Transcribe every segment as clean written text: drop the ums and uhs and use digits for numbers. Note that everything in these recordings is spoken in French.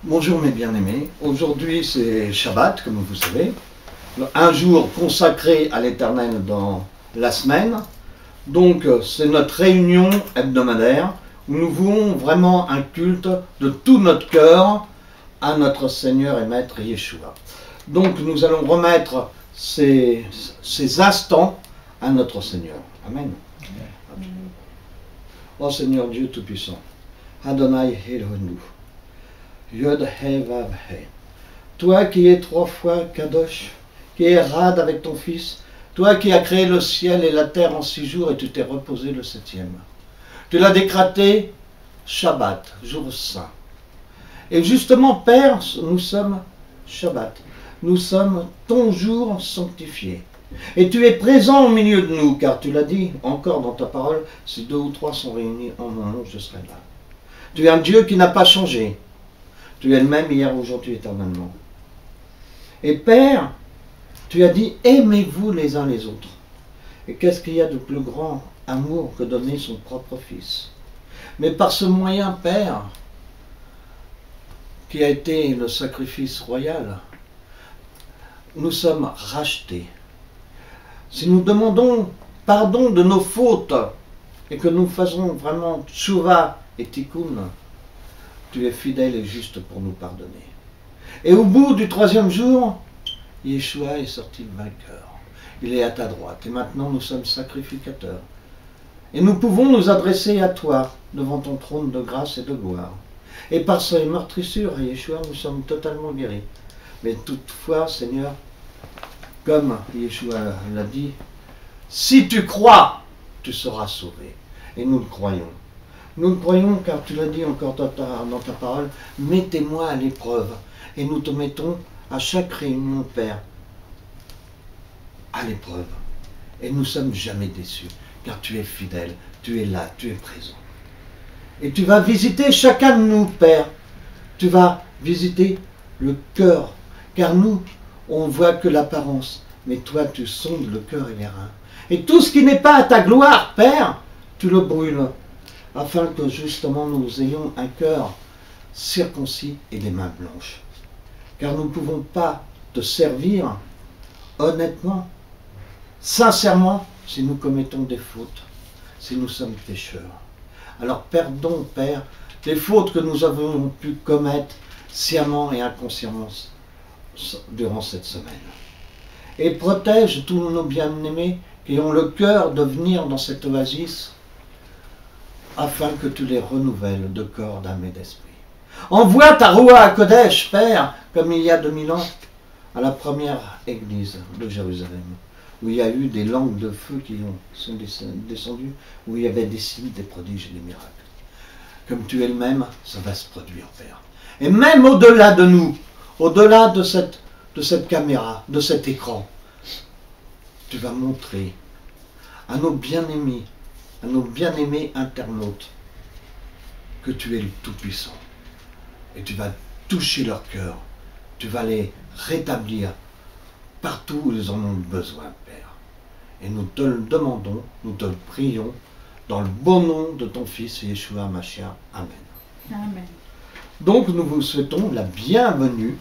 Bonjour mes bien-aimés, aujourd'hui c'est Shabbat, comme vous savez, un jour consacré à l'Éternel dans la semaine. Donc c'est notre réunion hebdomadaire où nous vouons vraiment un culte de tout notre cœur à notre Seigneur et Maître Yeshua. Donc nous allons remettre ces instants à notre Seigneur. Amen. Amen. Ô Seigneur Dieu Tout-Puissant, Adonai Elohenu, Yod He Vav He, toi qui es trois fois Kadosh, qui es rad avec ton Fils, toi qui as créé le ciel et la terre en 6 jours et tu t'es reposé le 7e. Tu l'as décrété Shabbat, jour saint. Et justement, Père, nous sommes Shabbat. Nous sommes ton jour sanctifié. Et tu es présent au milieu de nous, car tu l'as dit encore dans ta parole, si 2 ou 3 sont réunis en mon nom, je serai là. Tu es un Dieu qui n'a pas changé. Tu es le même hier, aujourd'hui, éternellement. Et Père, tu as dit, aimez-vous les uns les autres. Et qu'est-ce qu'il y a de plus grand amour que donner son propre Fils? Mais par ce moyen, Père, qui a été le sacrifice royal, nous sommes rachetés. Si nous demandons pardon de nos fautes et que nous faisons vraiment tchouva et tikkun, tu es fidèle et juste pour nous pardonner. Et au bout du 3e jour, Yeshua est sorti vainqueur. Il est à ta droite. Et maintenant, nous sommes sacrificateurs. Et nous pouvons nous adresser à toi devant ton trône de grâce et de gloire. Et par ces meurtrissures, Yeshua, nous sommes totalement guéris. Mais toutefois, Seigneur, comme Yeshua l'a dit, si tu crois, tu seras sauvé. Et nous le croyons. Nous le croyons car tu l'as dit encore dans ta parole, mettez-moi à l'épreuve. Et nous te mettons à chaque réunion, Père, à l'épreuve. Et nous ne sommes jamais déçus, car tu es fidèle, tu es là, tu es présent. Et tu vas visiter chacun de nous, Père. Tu vas visiter le cœur, car nous, on ne voit que l'apparence, mais toi, tu sondes le cœur et les reins. Et tout ce qui n'est pas à ta gloire, Père, tu le brûles, afin que justement nous ayons un cœur circoncis et des mains blanches. Car nous ne pouvons pas te servir honnêtement, sincèrement, si nous commettons des fautes, si nous sommes pécheurs. Alors pardon, Père, les fautes que nous avons pu commettre sciemment et inconsciemment durant cette semaine. Et protège tous nos bien-aimés qui ont le cœur de venir dans cette oasis, afin que tu les renouvelles de corps, d'âme et d'esprit. Envoie ta Roua Kodesh, Père, comme il y a 2000 ans, à la première église de Jérusalem, où il y a eu des langues de feu qui sont descendues, où il y avait des signes, des prodiges et des miracles. Comme tu es le même, ça va se produire, Père. Et même au-delà de nous, au-delà de cette caméra, de cet écran, tu vas montrer à nos bien-aimés internautes, que tu es le Tout-Puissant. Et tu vas toucher leur cœur. Tu vas les rétablir partout où ils en ont besoin, Père. Et nous te le demandons, nous te le prions, dans le beau nom de ton Fils, Yeshua Mashiach. Amen. Amen. Donc nous vous souhaitons la bienvenue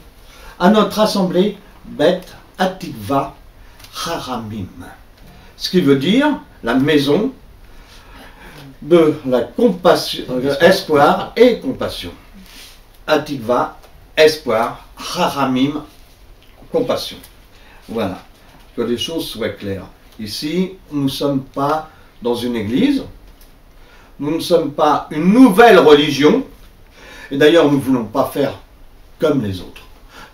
à notre assemblée Beth Atikva Haramim. Ce qui veut dire la maison de la compassion, espoir et compassion. Atikva, espoir, Haramim, compassion. Voilà, que les choses soient claires. Ici, nous ne sommes pas dans une église, nous ne sommes pas une nouvelle religion, et d'ailleurs nous ne voulons pas faire comme les autres.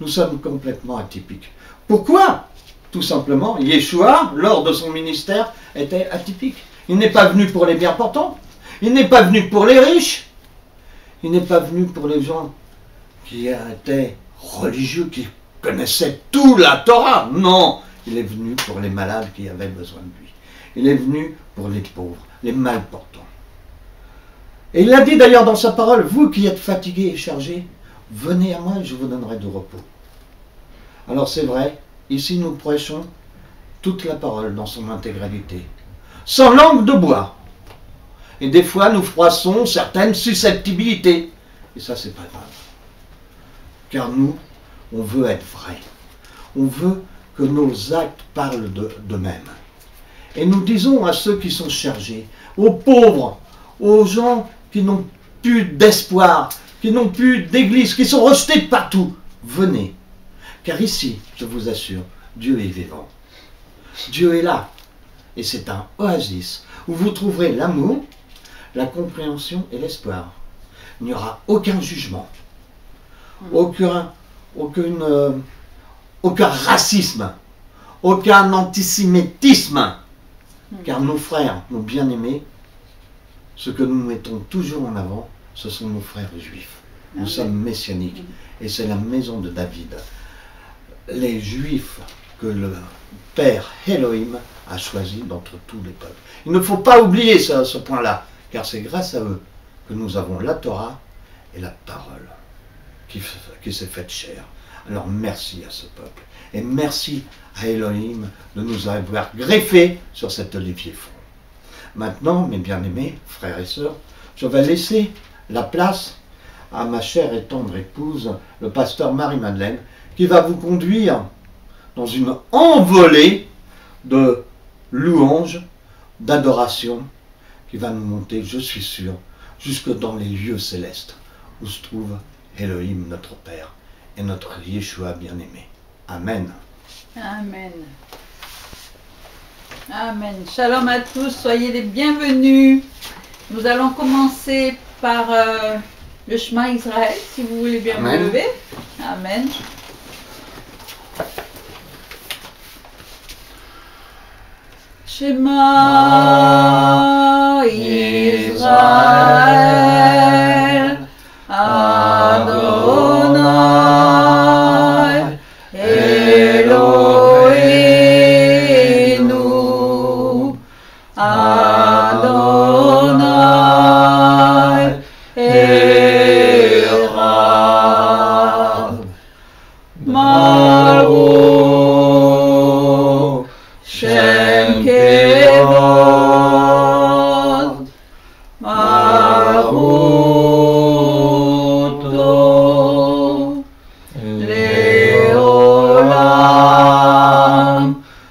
Nous sommes complètement atypiques. Pourquoi? Tout simplement, Yeshua, lors de son ministère, était atypique. Il n'est pas venu pour les bien portants, il n'est pas venu pour les riches, il n'est pas venu pour les gens qui étaient religieux, qui connaissaient tout la Torah. Non, il est venu pour les malades qui avaient besoin de lui. Il est venu pour les pauvres, les mal portants. Et il a dit d'ailleurs dans sa parole, vous qui êtes fatigués et chargés, venez à moi et je vous donnerai du repos. Alors c'est vrai, ici nous prêchons toute la parole dans son intégralité, sans langue de bois. Et des fois nous froissons certaines susceptibilités. Et ça c'est pas grave. car nous, on veut être vrai. On veut que nos actes parlent d'eux-mêmes. Et nous disons à ceux qui sont chargés, aux pauvres, aux gens qui n'ont plus d'espoir, qui n'ont plus d'église, qui sont rejetés de partout, venez. Car ici, je vous assure, Dieu est vivant. Dieu est là. Et c'est un oasis où vous trouverez l'amour, la compréhension et l'espoir. Il n'y aura aucun jugement, aucun racisme, aucun antisémitisme. Car nos frères, nos bien-aimés, ce que nous mettons toujours en avant, ce sont nos frères juifs. Nous sommes messianiques et c'est la maison de David. Les juifs que le Père Elohim a choisis d'entre tous les peuples. Il ne faut pas oublier ce point-là, car c'est grâce à eux que nous avons la Torah et la parole qui s'est faite chair. Alors merci à ce peuple et merci à Elohim de nous avoir greffés sur cet olivier franc. Maintenant, mes bien-aimés, frères et sœurs, je vais laisser la place à ma chère et tendre épouse, le pasteur Marie-Madeleine, qui va vous conduire dans une envolée de louanges, d'adoration, qui va nous monter, je suis sûr, jusque dans les lieux célestes, où se trouve Elohim, notre Père, et notre Yeshua bien-aimé. Amen. Amen. Amen. Shalom à tous, soyez les bienvenus. Nous allons commencer par le Shema Israël, si vous voulez bien vous lever. Amen. Shema Israël, Adonai, Eloheinu, Adonai, Echad, Baruch Shem Kevod, Maruto, Leolam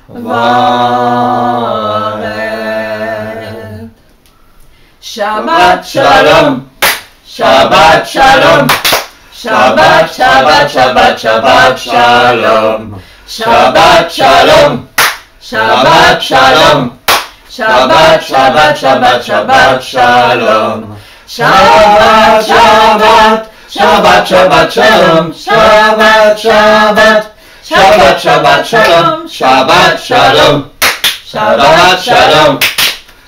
Vared. Shabbat Shalom, Shabbat Shalom, Shabbat Shabbat Shabbat Shabbat Shalom, Shabbat Shalom, Shabbat Shalom, Shabbat Shabbat Shabbat Shabbat Shalom, Shabbat Shabbat, Shabbat Shabbat Shalom, Shabbat Shabbat, Shabbat Shabbat Shalom, Shabbat Shalom, Shabbat Shalom,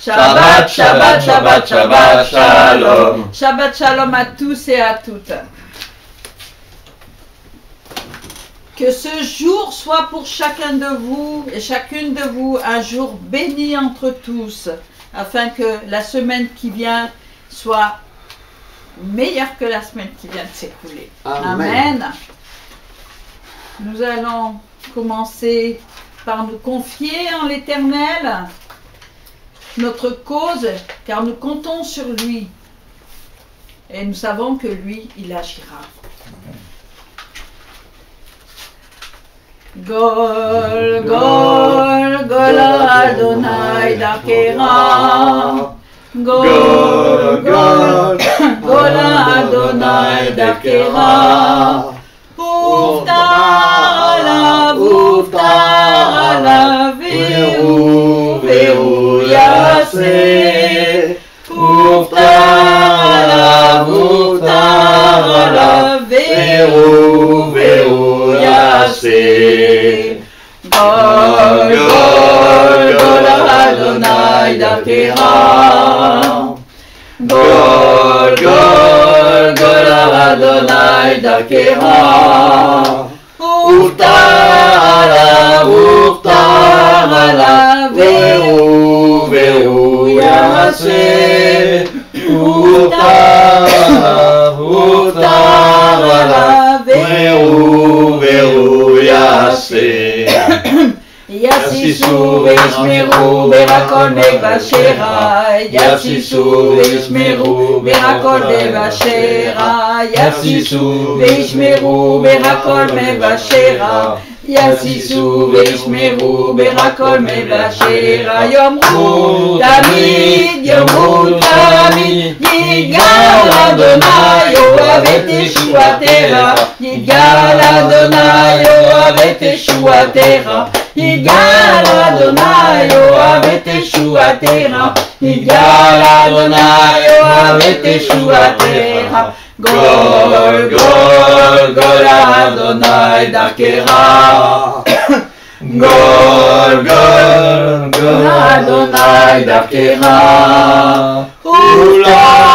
Shabbat Shabbat Shabbat Shabbat Shalom. Shabbat Shalom à tous et à toutes. Que ce jour soit pour chacun de vous et chacune de vous un jour béni entre tous, afin que la semaine qui vient soit meilleure que la semaine qui vient de s'écouler. Amen. Nous allons commencer par nous confier en l'Éternel, notre cause, car nous comptons sur lui et nous savons que lui, il agira. Gol, Gol, Gol Adonai Dakera. Gol, Gol, Gol Adonai Dakera. Uftara, Uftara, Veru, Veru Yase. Uftara, Uftara, Veru, Veru Yase. Gol, Gol, Gol Adonai Dakera. Gol, Gol, Gol Adonai Dakera. Uftara, Uftara, Veru, Veru Yase. Uftara, Uftara, Veru, Veru Yase. Yasi Yatsisu Vishmeru Berakol Mevashera Yatsisu Vishmeru Berakol Mevashera Yatsisu Vishmeru Berakol Mevashera Yatsisu Vishmeru Berakol Mevashera Yomru Tamid Yomru Tamid Yigal Adonai Yoavet Yeshuatera Yigal Adonai Yoavet Yeshuatera Yigal Adonai Yoavet Yeshuatera Yigal Adonai Yoavet Yeshuatera Gol, Gol, Gol Adonai Darkera Gol, Gol, Gol Adonai Darkera Uftala,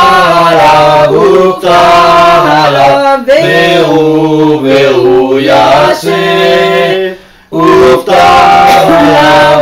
Uftala Veru, Veru Yase Uftala,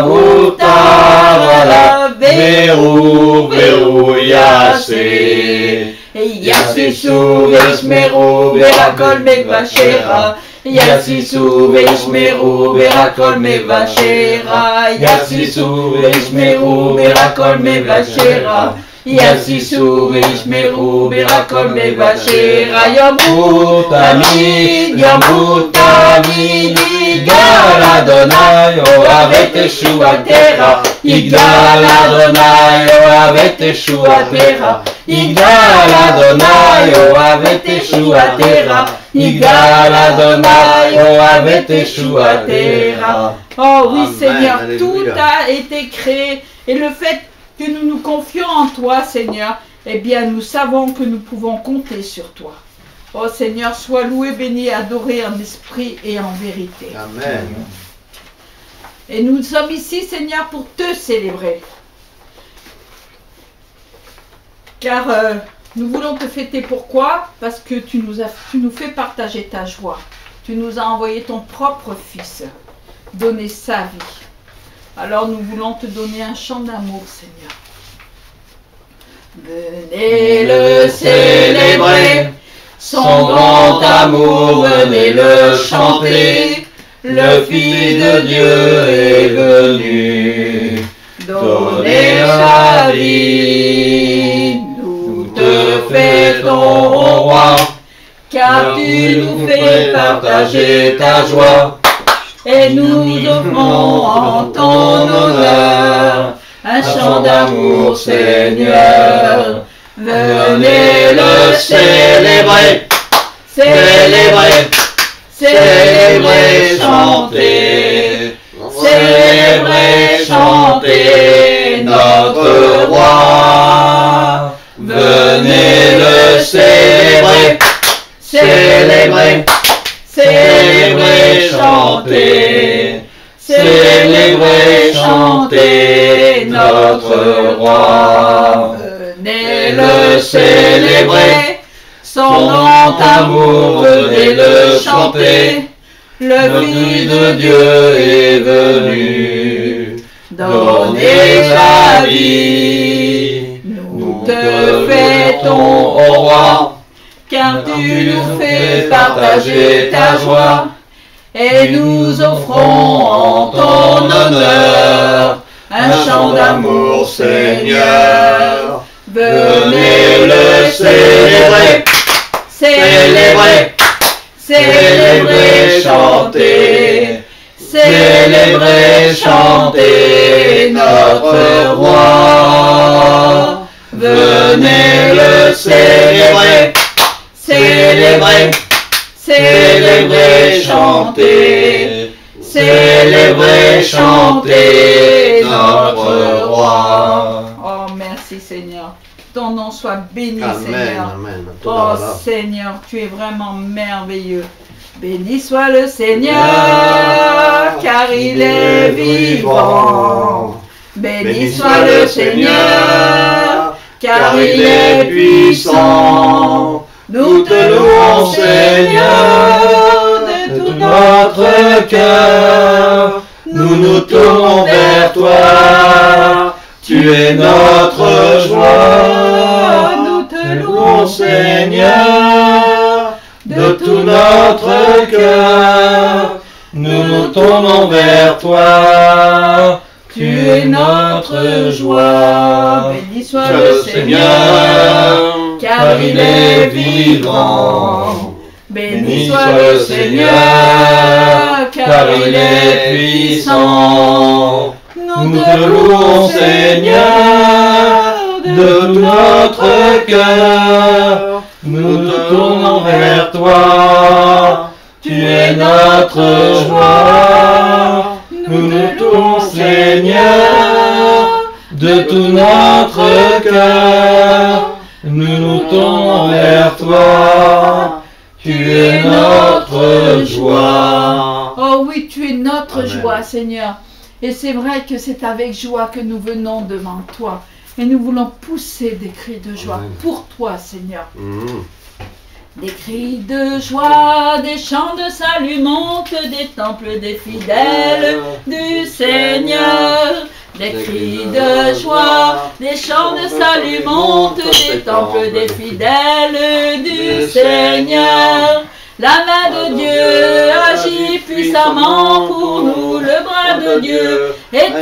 Uftala Veru, Veru Yase Yatsisu Vishmeru Berakol Mevashera Yatsisu Vishmeru Berakol Mevashera Yatsisu Vishmeru Berakol Mevashera Yatsisu Vishmeru Berakol Mevashera Yomru Tamid Yomru Tamid Yigal Adonai Yoavet Yeshuatera Yigal Adonai Yoavet Yeshuatera Yigal Adonai Yoavet Yeshuatera Yigal Adonai Yoavet Yeshuatera. Oh oui, Seigneur, tout a été créé et le fait que nous nous confions en toi, Seigneur, eh bien nous savons que nous pouvons compter sur toi. Oh Seigneur, sois loué, béni, adoré en esprit et en vérité. Amen. Et nous sommes ici, Seigneur, pour te célébrer. Car nous voulons te fêter. Pourquoi? Parce que tu nous fais partager ta joie. Tu nous as envoyé ton propre Fils, donner sa vie. Alors nous voulons te donner un chant d'amour, Seigneur. Venez le célébrer, son grand amour, venez le chanter. Le Fils de Dieu est venu donner sa vie. Nous te fêtons, ô roi, car tu nous fais partager ta joie. Et nous offrons en ton honneur un chant d'amour, Seigneur. Venez le célébrer, célébrer, célébrer, chanter, célébrer, chanter notre roi. Venez le célébrer, célébrer, célébrer, chanter, célébrer, chanter notre roi. Venez le célébrer, son grand amour, venez le chanter. Le Fils de Dieu est venu donner sa vie. Nous te fêtons, ô roi, car tu nous fais partager ta joie. Et nous offrons en ton honneur un chant d'amour, Seigneur. Venez le célébrer, célébrer, célébrer, chanter, célébrer, chanter notre roi. Venez le célébrer, célébrer, célébrer, chanter, célébrer, chanter notre roi. Oh, merci Seigneur. Ton nom soit béni, Amen, Seigneur. amen. Oh Seigneur, tu es vraiment merveilleux. Béni soit le Seigneur, car il est vivant. Béni soit le Seigneur, car il est puissant. Nous te louons, Seigneur, de tout notre cœur. Nous nous tournons vers toi. Tu es notre joie. Nous te louons, Seigneur, de tout notre cœur. nous nous tournons vers toi. Tu es notre joie. Béni soit le Seigneur, car il est vivant. Béni soit le Seigneur, car il est puissant. Nous te louons, Seigneur, de tout notre cœur. Nous nous tournons vers toi. Tu es notre joie. Nous nous tournons, Seigneur, de tout notre cœur. Nous nous tournons vers toi. Tu es notre joie. Oh oui, tu es notre Amen. joie, Seigneur. Et c'est vrai que c'est avec joie que nous venons devant toi. Et nous voulons pousser des cris de joie Amen. pour toi, Seigneur. Des cris de joie, des chants de salut montent des temples des fidèles du Seigneur. Des cris de joie, des chants de salut montent des temples des fidèles du Seigneur. La main de Dieu agit puissamment pour nous, le bras de Dieu est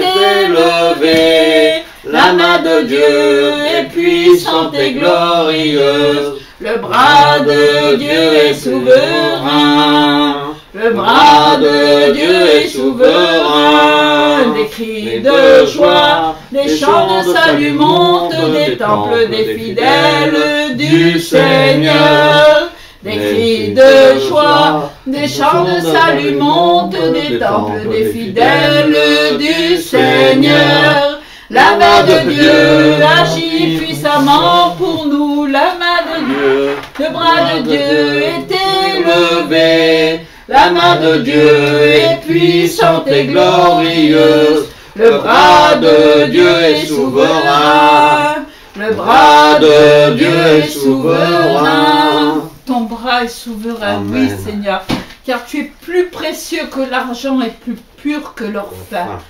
élevé. La main de Dieu est puissante et glorieuse. Le bras de Dieu est souverain. Le bras de Dieu est souverain. Des cris de joie, des chants de salut montent des temples des fidèles du Seigneur. Des cris de joie, des chants de salut montent des temples des fidèles du Seigneur. La main de Dieu agit puissamment pour nous. La main de Dieu, le bras de Dieu est élevé. La main de Dieu est puissante et glorieuse. Le bras de Dieu est souverain. Le bras de Dieu est souverain. Ton bras est souverain, Amen. oui Seigneur, car tu es plus précieux que l'argent et plus pur que l'or fin.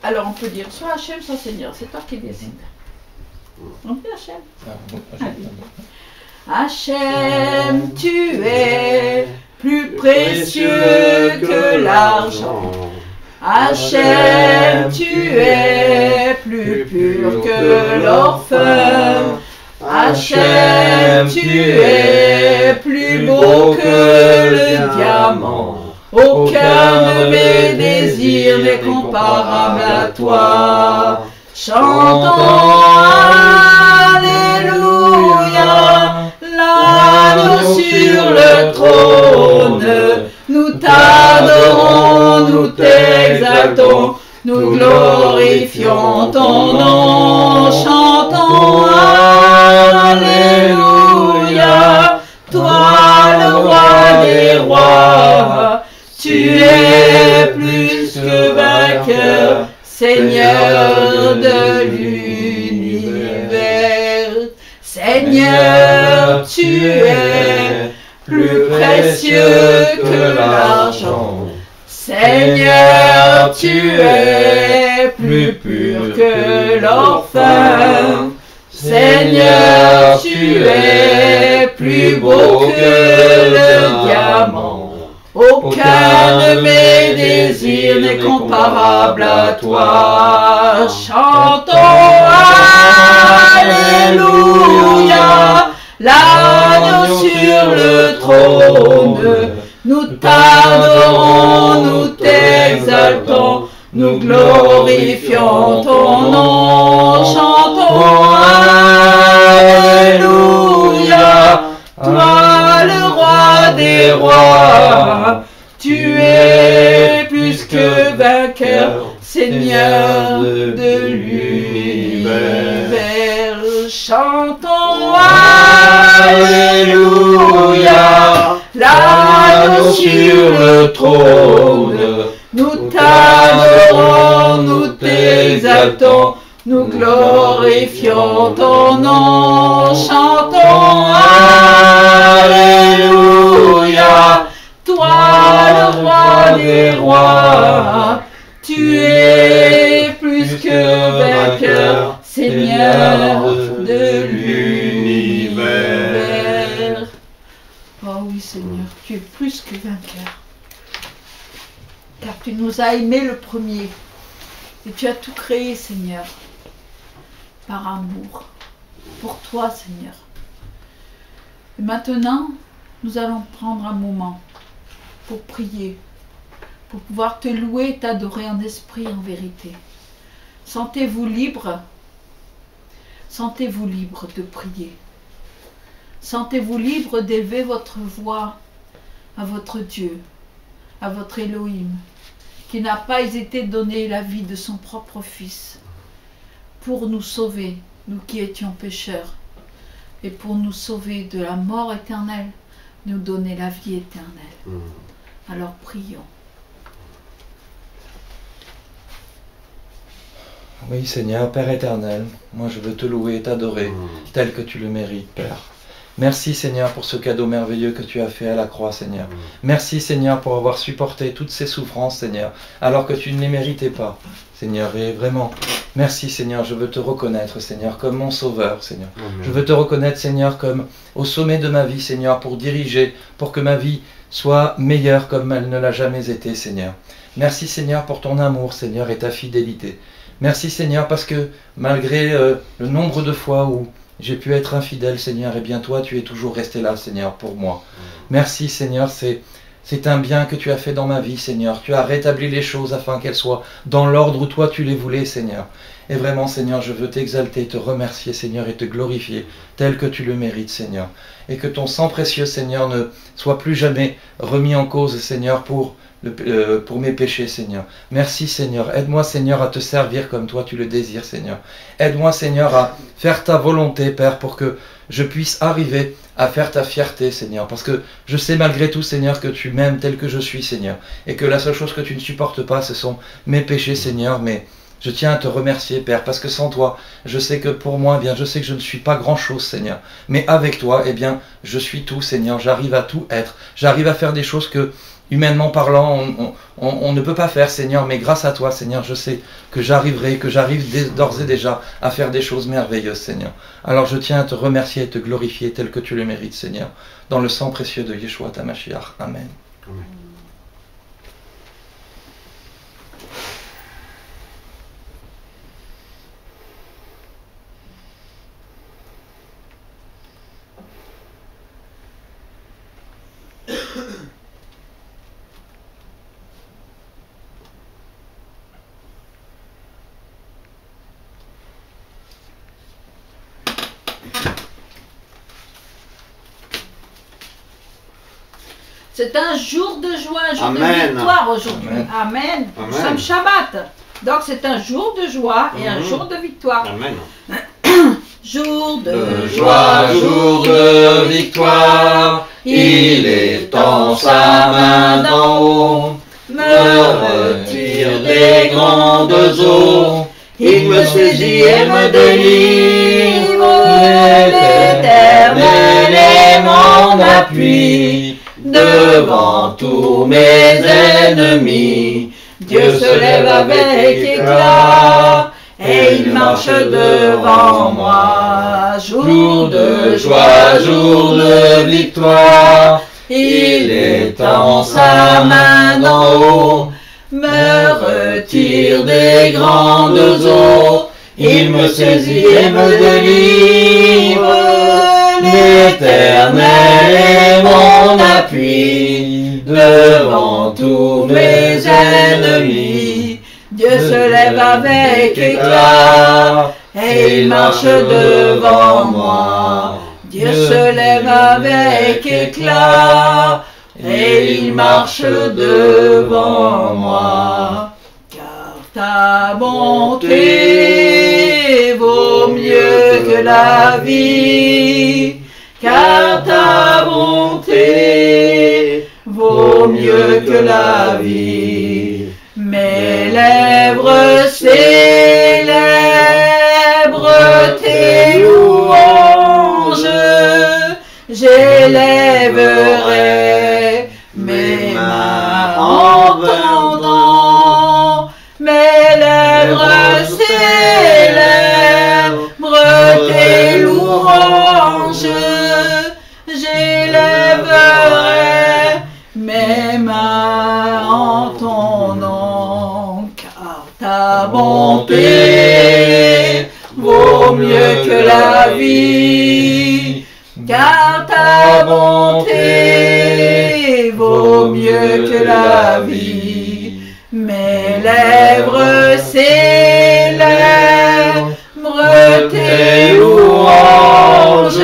Alors on peut dire soit Hachem, soit Seigneur, c'est toi qui décides. On dit Hachem. Hachem, tu es plus précieux que l'argent. Hachem, tu es plus pur que l'or fin. Hachem, tu es plus beau que le diamant. Aucun de mes désirs n'est comparable à toi. Chantons Alléluia, l'agneau sur le trône. Nous t'adorons, nous t'exaltons, nous glorifions ton nom. Chantons Alléluia, toi le roi des rois. Tu es plus que vainqueur, Seigneur de l'univers. Seigneur, tu es plus précieux que l'argent. Seigneur, tu es plus pur que l'or fin. Seigneur, tu es plus beau que le diamant. Aucun de mes désirs n'est comparable à toi. Chantons Alléluia, l'agneau sur le trône. Nous t'adorons, nous t'exaltons, nous glorifions ton nom. Chantons Alléluia, toi le roi des rois. Tu es plus que vainqueur, Seigneur de l'univers. Chantons Alléluia, l'agneau sur le trône. Nous t'adorons, nous t'exaltons, nous glorifions ton nom. Chantons Alléluia, toi le roi des rois. Tu es plus que vainqueur, Seigneur de l'univers. Oh oui oui, Seigneur, tu es plus que vainqueur. Car tu nous as aimés le premier. Et tu as tout créé, Seigneur, par amour. Pour toi, Seigneur. Et maintenant, nous allons prendre un moment pour prier, pour pouvoir te louer et t'adorer en esprit et en vérité. Sentez-vous libre. Sentez-vous libre de prier. Sentez-vous libre d'élever votre voix à votre Dieu, à votre Elohim, qui n'a pas hésité de donner la vie de son propre Fils pour nous sauver, nous qui étions pécheurs, et pour nous sauver de la mort éternelle, nous donner la vie éternelle. Alors prions. Oui, Seigneur, Père éternel, moi je veux te louer et t'adorer tel que tu le mérites, Père. Merci, Seigneur, pour ce cadeau merveilleux que tu as fait à la croix, Seigneur. Merci, Seigneur, pour avoir supporté toutes ces souffrances, Seigneur, alors que tu ne les méritais pas, Seigneur. Et vraiment, merci, Seigneur, je veux te reconnaître, Seigneur, comme mon sauveur, Seigneur. Amen. Je veux te reconnaître, Seigneur, comme au sommet de ma vie, Seigneur, pour diriger, pour que ma vie soit meilleure comme elle ne l'a jamais été, Seigneur. Merci, Seigneur, pour ton amour, Seigneur, et ta fidélité. Merci, Seigneur, parce que malgré le nombre de fois où j'ai pu être infidèle, Seigneur, et bien toi, tu es toujours resté là, Seigneur, pour moi. Merci, Seigneur, c'est un bien que tu as fait dans ma vie, Seigneur. Tu as rétabli les choses afin qu'elles soient dans l'ordre où toi tu les voulais, Seigneur. Et vraiment, Seigneur, je veux t'exalter, te remercier, Seigneur, et te glorifier tel que tu le mérites, Seigneur. Et que ton sang précieux, Seigneur, ne soit plus jamais remis en cause, Seigneur, pour mes péchés, Seigneur. Merci, Seigneur. Aide-moi, Seigneur, à te servir comme toi tu le désires, Seigneur. Aide-moi, Seigneur, à faire ta volonté, Père, pour que je puisse arriver à faire ta fierté, Seigneur. Parce que je sais malgré tout, Seigneur, que tu m'aimes tel que je suis, Seigneur. Et que la seule chose que tu ne supportes pas, ce sont mes péchés, Seigneur. Mais je tiens à te remercier, Père, parce que sans toi, je sais que pour moi, eh bien, je sais que je ne suis pas grand-chose, Seigneur. Mais avec toi, eh bien, je suis tout, Seigneur. J'arrive à tout être. J'arrive à faire des choses que, humainement parlant, on ne peut pas faire, Seigneur, mais grâce à toi, Seigneur, je sais que j'arrive d'ores et déjà à faire des choses merveilleuses, Seigneur. Alors je tiens à te remercier et te glorifier tel que tu le mérites, Seigneur, dans le sang précieux de Yeshua ta Mashiach. Amen. Amen. C'est un jour de joie, un jour de victoire aujourd'hui. Amen. Nous sommes Shabbat. Donc c'est un jour de joie et un jour de victoire. Amen. Jour de joie, jour de victoire, il étend sa main d'en haut, me retire des grandes eaux, il me saisit et me délivre, l'Éternel est mon appui. Devant tous mes ennemis, Dieu se lève avec éclat et il marche devant moi. Jour de joie, jour de victoire, il étend sa main d'en haut, me retire des grandes eaux, il me saisit et me délivre. L'Éternel est mon appui, devant tous mes ennemis. Dieu se lève avec éclat, et il marche devant moi. Dieu se lève avec éclat, et il marche devant moi. Car ta bonté vaut mieux que la vie, car ta bonté vaut mieux que la vie. Mes lèvres célèbrent tes louanges, j'élèverai mes mains entendant. Mes lèvres célèbrent tes louanges, j'élèverai bonté vaut mieux que la vie, car ta bonté vaut mieux que la vie. Mes lèvres célèbrent tes louanges,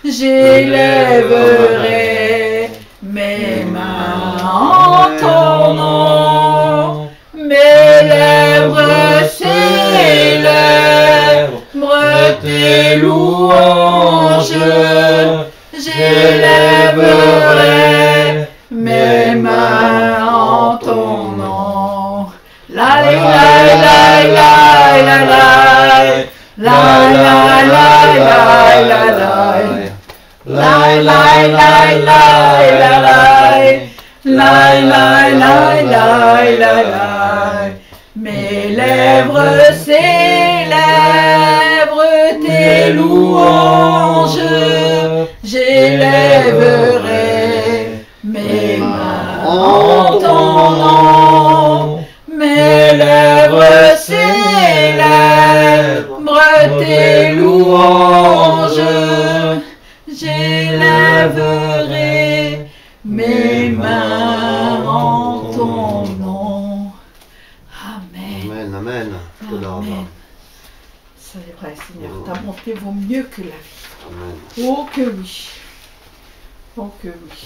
j'élèverai mes mains en ton nom. Mes lèvres célèbrent tes louanges, j'élèverai mes mains en ton nom. La la la la la la la mes lèvres célèbrent tes louanges, j'élèverai mes mains en ton nom. Mes lèvres célèbrent tes louanges, j'élèverai mes mains en ton nom. Amen. Amen, amen. Amen. C'est vrai, Seigneur, ta bonté vaut mieux que la vie. Amen. Oh que oui. Oh que oui.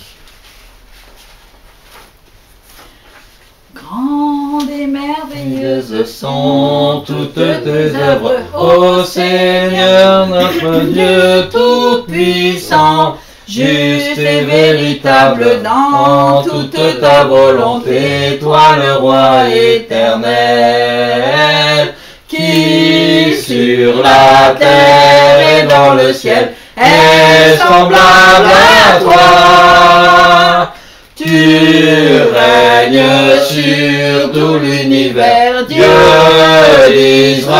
Grandes et merveilleuses sont toutes tes œuvres, ô Seigneur notre Dieu tout-puissant, juste et véritable dans toute ta volonté, toi le roi éternel, qui sur la terre et dans le ciel est semblable à toi. Tu règnes sur tout l'univers, Dieu d'Israël.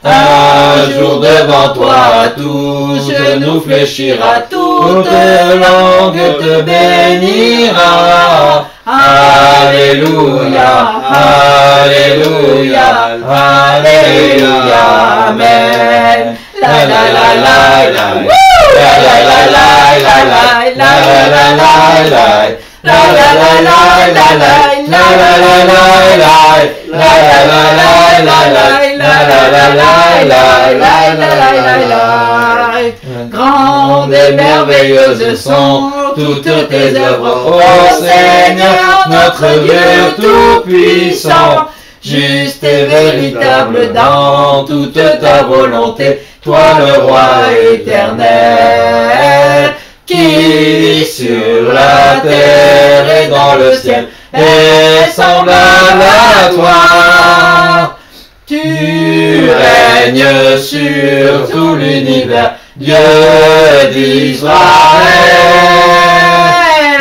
Un jour devant toi, tout genou fléchira, toute langue te bénira. Alléluia, Alléluia, Alléluia, Amen. La la la la la. La la la la la la la la la la la la la la la. Grandes et merveilleuses sont toutes tes œuvres, ô Seigneur notre Dieu tout-puissant, juste et véritable dans toute ta volonté, toi le roi éternel, qui sur la terre et dans le ciel est semblable à toi. Tu règnes sur tout l'univers, Dieu d'Israël.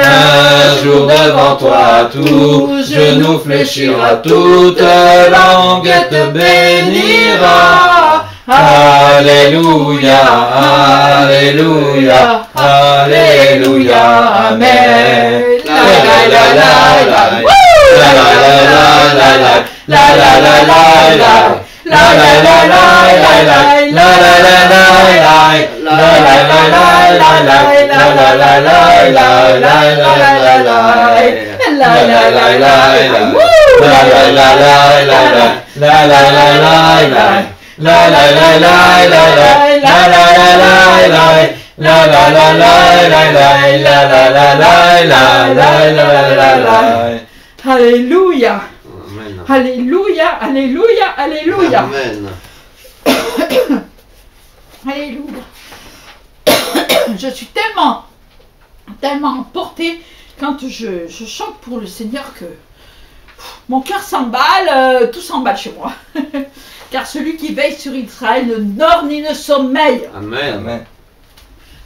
Un jour devant toi, tout genou fléchira, toute langue te bénira. Alléluia, Alléluia, Alléluia, Amen. La la la la la, la la la la la, la la la la la, la la la la la, la la la la la, la la la la la, la la la la la, la la la la, la la la la, la la la la la, la la la la. La la la la la la la la la la la la la la la la la. Alléluia. Alléluia, Alléluia, Alléluia. Amen. Alléluia. Je suis tellement emportée quand je chante pour le Seigneur que mon cœur s'emballe, tout s'emballe chez moi. Car celui qui veille sur Israël ne dort ni ne sommeille. Amen. Amen.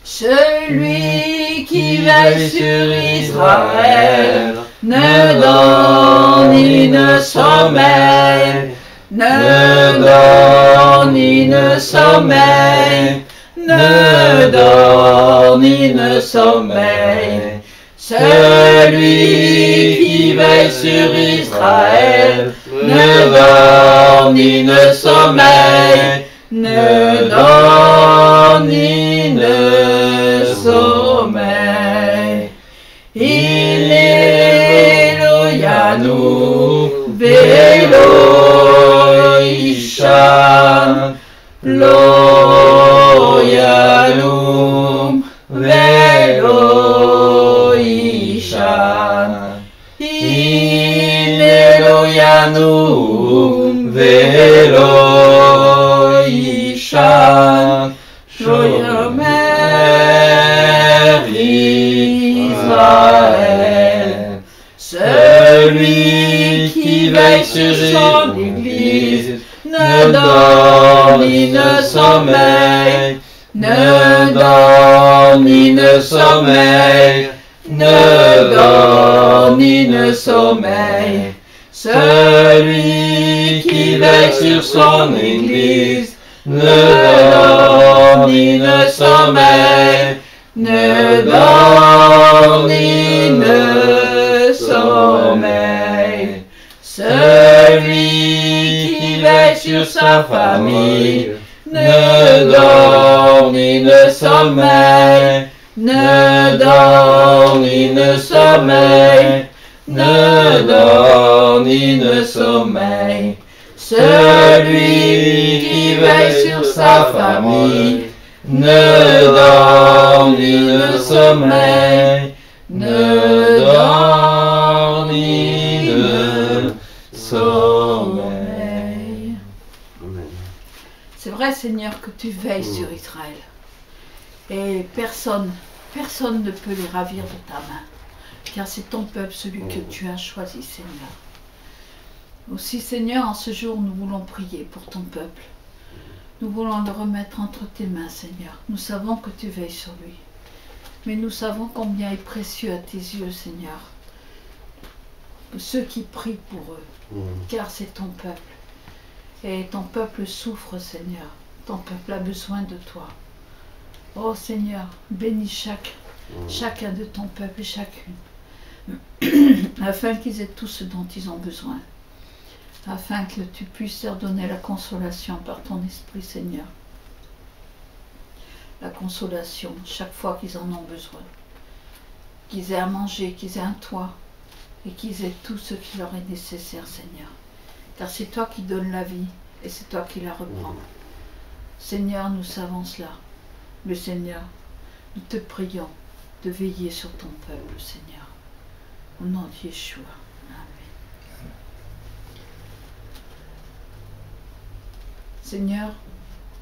Celui qui veille sur Israël ne dort ni ne sommeille. Ne dort ni ne sommeille. Ne dort ni ne sommeille. Celui qui veille sur Israël, ne dort ni ne sommeille, ne dort ni ne sommeil. Il est Elohianu, Velo Ishan, Lo Yalum, Velo Ishan. Il est Elohianu, Velo Ishan, Shomer Israël. Celui qui veille sur son Église ne dort ni ne sommeille, ne dort ni ne sommeille, ne dort ni ne sommeille. Celui qui veille sur son Église ne dort ni ne sommeille, ne dort ni ne sommeil. Celui qui veille sur sa famille ne dort ni ne sommeille, ne dort ni ne sommeil, ne dort ni ne sommeil. Celui qui veille sur sa famille ne dort ni ne sommeil, ne dort ni ne sommeil. C'est vrai, Seigneur, que tu veilles sur Israël. Et personne ne peut les ravir de ta main. Car c'est ton peuple, celui que tu as choisi, Seigneur. Aussi, Seigneur, en ce jour, nous voulons prier pour ton peuple. Nous voulons le remettre entre tes mains, Seigneur. Nous savons que tu veilles sur lui. Mais nous savons combien est précieux à tes yeux, Seigneur, ceux qui prient pour eux. Car c'est ton peuple. Et ton peuple souffre, Seigneur. Ton peuple a besoin de toi. Oh Seigneur, bénis chacun de ton peuple et chacune, afin qu'ils aient tout ce dont ils ont besoin. Afin que tu puisses leur donner la consolation par ton esprit, Seigneur. La consolation chaque fois qu'ils en ont besoin. Qu'ils aient à manger, qu'ils aient un toit et qu'ils aient tout ce qui leur est nécessaire, Seigneur. Car c'est toi qui donnes la vie et c'est toi qui la reprends. Seigneur, nous savons cela. Mais Seigneur, nous te prions de veiller sur ton peuple, Seigneur. Au nom de Yeshua. Amen. Seigneur,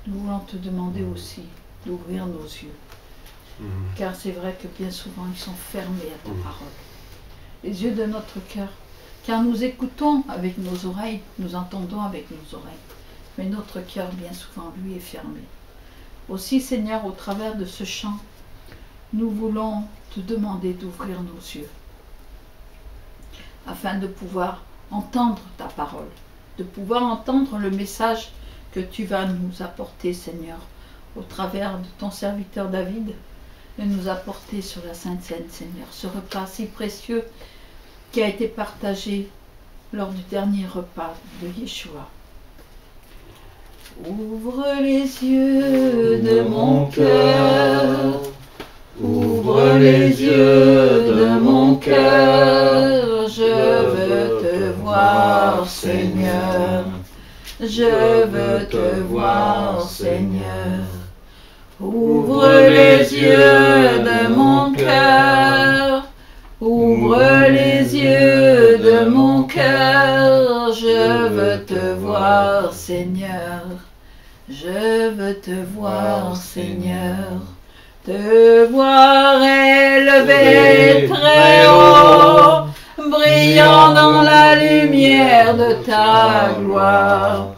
nous voulons te demander aussi d'ouvrir nos yeux. Car c'est vrai que bien souvent ils sont fermés à ta parole. Les yeux de notre cœur. Car nous écoutons avec nos oreilles, nous entendons avec nos oreilles. Mais notre cœur, bien souvent, lui, est fermé. Aussi, Seigneur, au travers de ce chant, nous voulons te demander d'ouvrir nos yeux. Afin de pouvoir entendre ta parole. De pouvoir entendre le message que tu vas nous apporter, Seigneur, au travers de ton serviteur David, de nous apporter sur la Sainte Seine, Seigneur, ce repas si précieux qui a été partagé lors du dernier repas de Yeshua. Ouvre les yeux de mon cœur, ouvre les yeux de mon cœur, je veux te voir, Seigneur, je veux te voir, Seigneur. Ouvre les yeux de mon cœur, ouvre les yeux de mon cœur, je veux te voir, Seigneur. Je veux te voir, Seigneur. Te voir élevé très haut, brillant dans la lumière de ta gloire.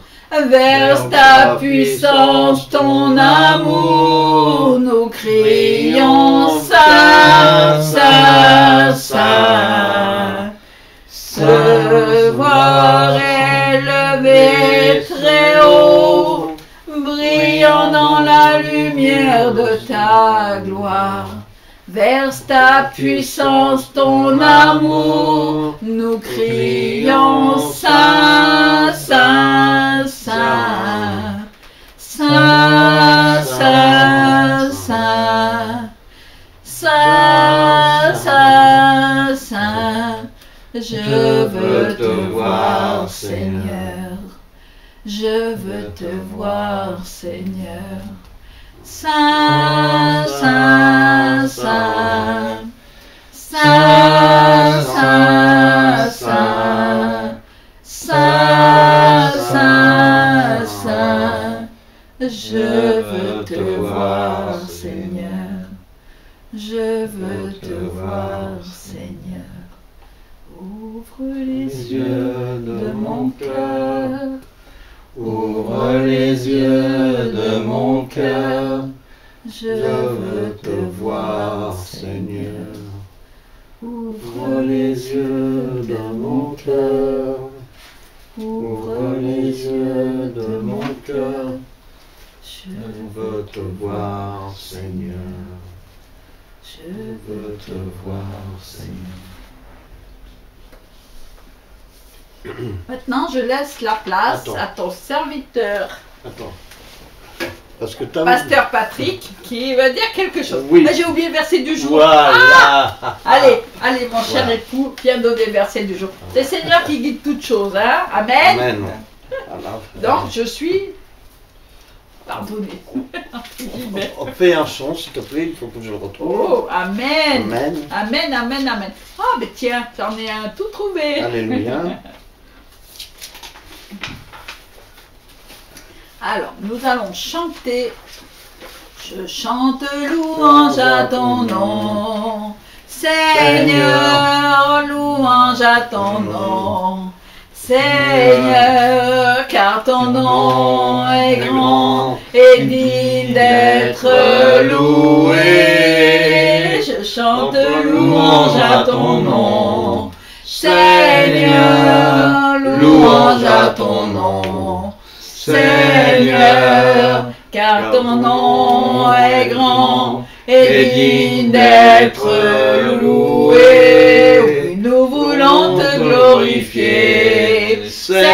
Verse ta puissance, ton amour, nous crions Saint, Saint, Saint. Se voir élevé très haut, brillant dans la lumière de ta gloire. verse ta puissance, ton amour, nous crions Saint, Saint, Saint, Saint, Saint, Saint, Saint, Saint, Saint, je veux te voir, Seigneur, je veux te voir, Seigneur. Saint, Saint, Saint, Saint, Saint, Saint, Saint, Saint, Saint, je veux te voir, Seigneur, je veux te voir, Seigneur. Ouvre les yeux de mon cœur, ouvre les yeux de mon cœur, je veux te voir, Seigneur. Ouvre les yeux de mon cœur, ouvre les yeux de mon cœur, je veux te voir, Seigneur. Je veux te voir, Seigneur. Maintenant, je laisse la place à ton serviteur, Parce que Pasteur Patrick, qui va dire quelque chose. Oui. Mais j'ai oublié le verset du jour. Voilà. Allez, allez, mon cher époux, viens donner le verset du jour. C'est le Seigneur qui guide toutes choses, hein. Amen. Amen. Donc, je suis pardonné. On fait un son, s'il te plaît, il faut que je le retrouve. Oh, amen. Amen. Amen, amen, amen. Ah, mais tiens, j'en ai un tout trouvé. Alléluia. Alors, nous allons chanter. Je chante louange à ton nom, Seigneur, louange à ton nom, Seigneur, car ton nom est grand et digne d'être loué. Je chante louange à ton nom, Seigneur, louange à ton nom, Seigneur, car ton nom est grand et digne d'être loué. Oui, nous voulons te glorifier, Seigneur,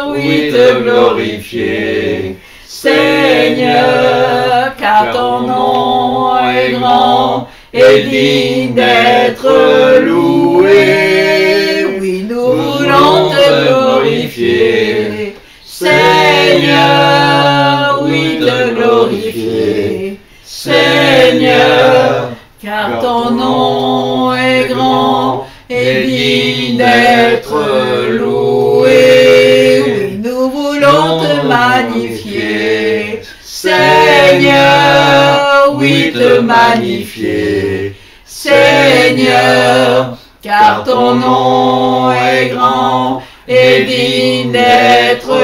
oui, te glorifier, Seigneur, car ton nom est grand et digne d'être loué. Oui, nous voulons te glorifier, Seigneur, oui, te glorifier, Seigneur, car ton nom est grand et digne d'être loué. Oui, nous voulons te magnifier, Seigneur, oui, te magnifier, Seigneur, car ton nom est grand et digne d'être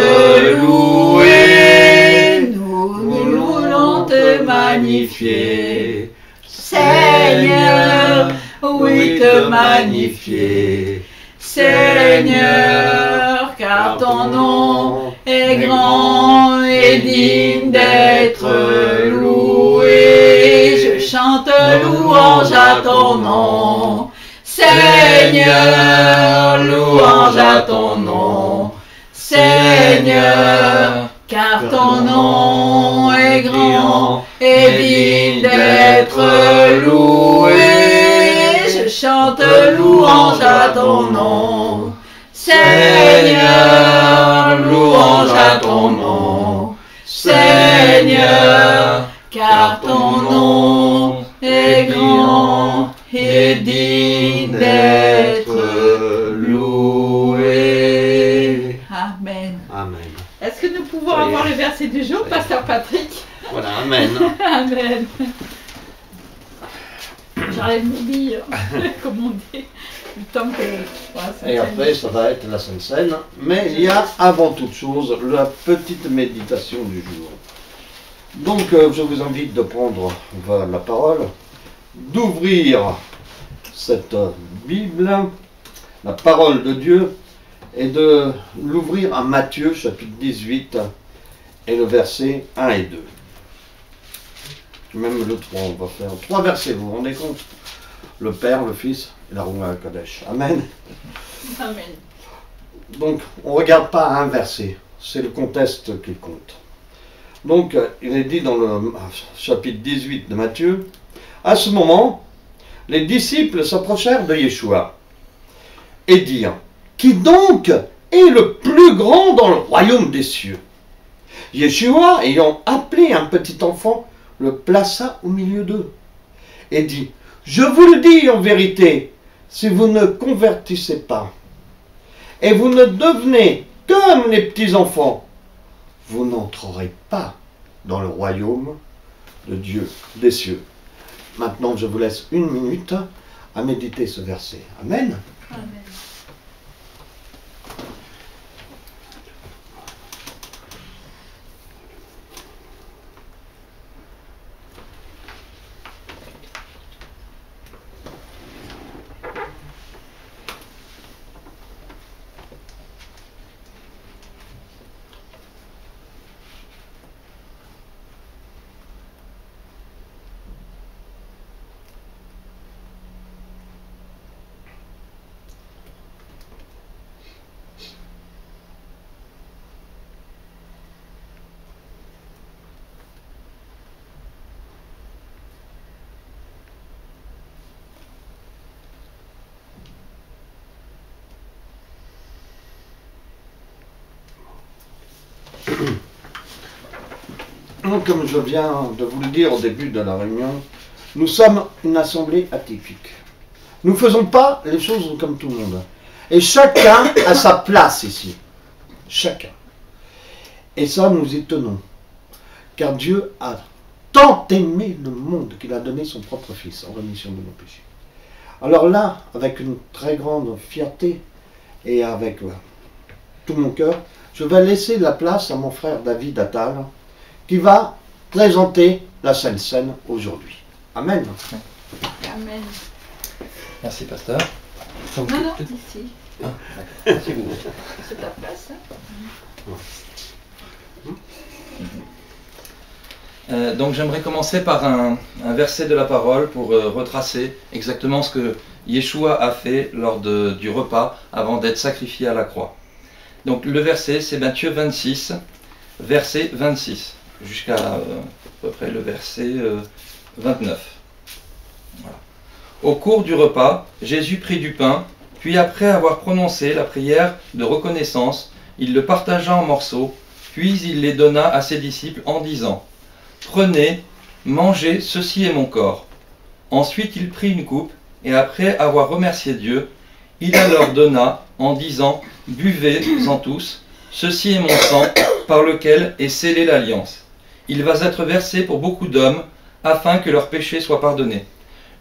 loué. Nous voulons te magnifier, Seigneur, oui, te magnifier, Seigneur, car ton nom est grand et digne d'être loué. Je chante louange à ton nom, Seigneur, louange à ton nom, Seigneur, car ton nom est grand et digne d'être loué. Je chante louange à ton nom, Seigneur, louange à ton nom, Seigneur, car ton nom est grand et digne d'être loué. Amen. Amen. Est-ce que nous pouvons avoir le verset du jour, Pasteur Patrick? Voilà, amen. Amen. J'enlève mes billes, comme on dit. Le temps que... Ouais, Et après, ça va être la Sainte Seine. Mais il y a avant toute chose la petite méditation du jour. Donc, je vous invite de prendre la parole, d'ouvrir cette Bible, la parole de Dieu, et de l'ouvrir à Matthieu chapitre 18 et le verset 1 et 2. Même le 3, on va faire 3 versets, vous vous rendez compte? Le Père, le Fils et la Roua Kadesh. Amen. Amen. Donc, on ne regarde pas un verset, c'est le contexte qui compte. Donc, il est dit dans le chapitre 18 de Matthieu, à ce moment, les disciples s'approchèrent de Yeshua et dirent, qui donc est le plus grand dans le royaume des cieux? Yeshua, ayant appelé un petit enfant, le plaça au milieu d'eux et dit, je vous le dis en vérité, si vous ne convertissez pas et vous ne devenez comme les petits enfants, vous n'entrerez pas dans le royaume de Dieu des cieux. Maintenant, je vous laisse 1 minute à méditer ce verset. Amen. Amen. Comme je viens de vous le dire au début de la réunion, nous sommes une assemblée atypique. Nous ne faisons pas les choses comme tout le monde. Et chacun a sa place ici. Chacun. Et ça, nous y tenons. Car Dieu a tant aimé le monde qu'il a donné son propre Fils en rémission de nos péchés. Alors là, avec une très grande fierté et avec tout mon cœur, je vais laisser la place à mon frère David Attal, qui va présenter la Sainte Seine aujourd'hui. Amen. Amen. Merci, pasteur. Donc, Non, ici. Ah, d'accord. Si vous voulez. C'est ta place. Donc j'aimerais commencer par un verset de la parole pour retracer exactement ce que Yeshua a fait lors du repas avant d'être sacrifié à la croix. Donc le verset, c'est Matthieu 26, verset 26, jusqu'à à peu près le verset 29. Voilà. Au cours du repas, Jésus prit du pain, puis après avoir prononcé la prière de reconnaissance, il le partagea en morceaux, puis il les donna à ses disciples en disant « Prenez, mangez, ceci est mon corps. » Ensuite il prit une coupe, et après avoir remercié Dieu, il la leur donna en disant « Buvez-en tous, ceci est mon sang, par lequel est scellée l'alliance. Il va être versé pour beaucoup d'hommes, afin que leurs péchés soient pardonnés.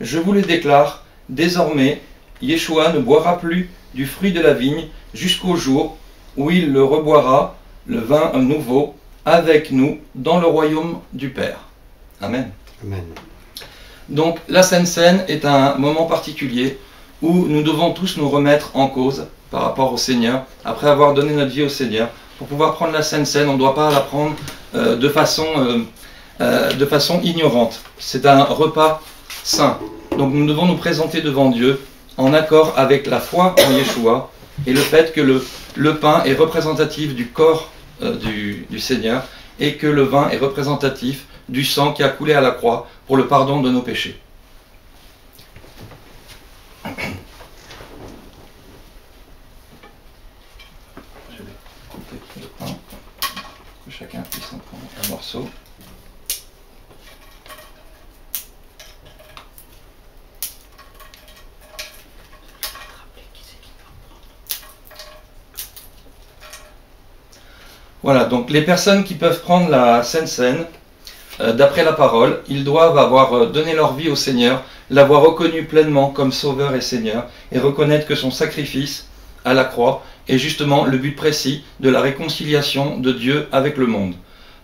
Je vous le déclare, désormais, Yeshua ne boira plus du fruit de la vigne jusqu'au jour où il le reboira, le vin nouveau, avec nous dans le royaume du Père. » Amen. Amen. Donc la Sainte Seine est un moment particulier où nous devons tous nous remettre en cause par rapport au Seigneur, après avoir donné notre vie au Seigneur. Pour pouvoir prendre la Sainte Seine, on ne doit pas la prendre de façon ignorante. C'est un repas saint. Donc nous devons nous présenter devant Dieu en accord avec la foi en Yeshua et le fait que le pain est représentatif du corps du Seigneur et que le vin est représentatif du sang qui a coulé à la croix pour le pardon de nos péchés. Je vais couper le pain, que chacun puisse en prendre un morceau. Voilà, donc les personnes qui peuvent prendre la Sainte Seine, d'après la parole, ils doivent avoir donné leur vie au Seigneur, l'avoir reconnu pleinement comme Sauveur et Seigneur, et reconnaître que son sacrifice à la croix est justement le but précis de la réconciliation de Dieu avec le monde.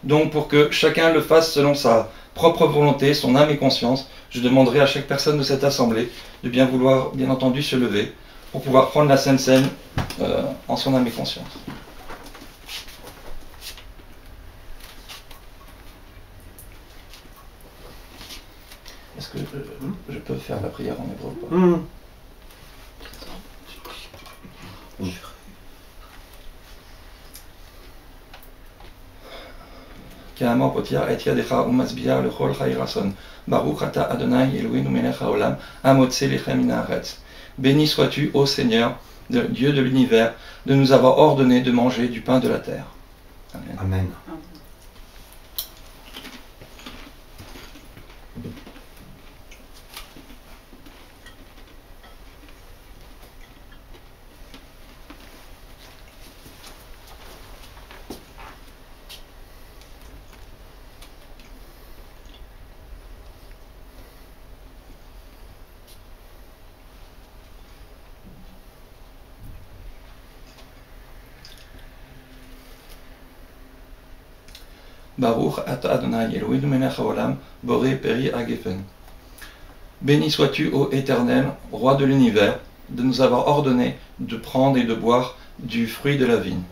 Donc pour que chacun le fasse selon sa propre volonté, son âme et conscience, je demanderai à chaque personne de cette assemblée de bien vouloir, bien entendu, se lever pour pouvoir prendre la Sainte Seine en son âme et conscience. que je peux faire la prière en hébreu ou pas? K'amor potir et yadecha umasbia lechol chai rason. Baruch ata Adonai Eloheinu melech haolam amotze lechem min haaretz. Béni sois-tu, ô Seigneur, Dieu de l'univers, de nous avoir ordonné de manger du pain de la terre. Amen. Amen. Baruch ata Adonai Eloheinu melech haolam boré peri agefen. Béni sois-tu, ô Éternel, roi de l'univers, de nous avoir ordonné de prendre et de boire du fruit de la vigne.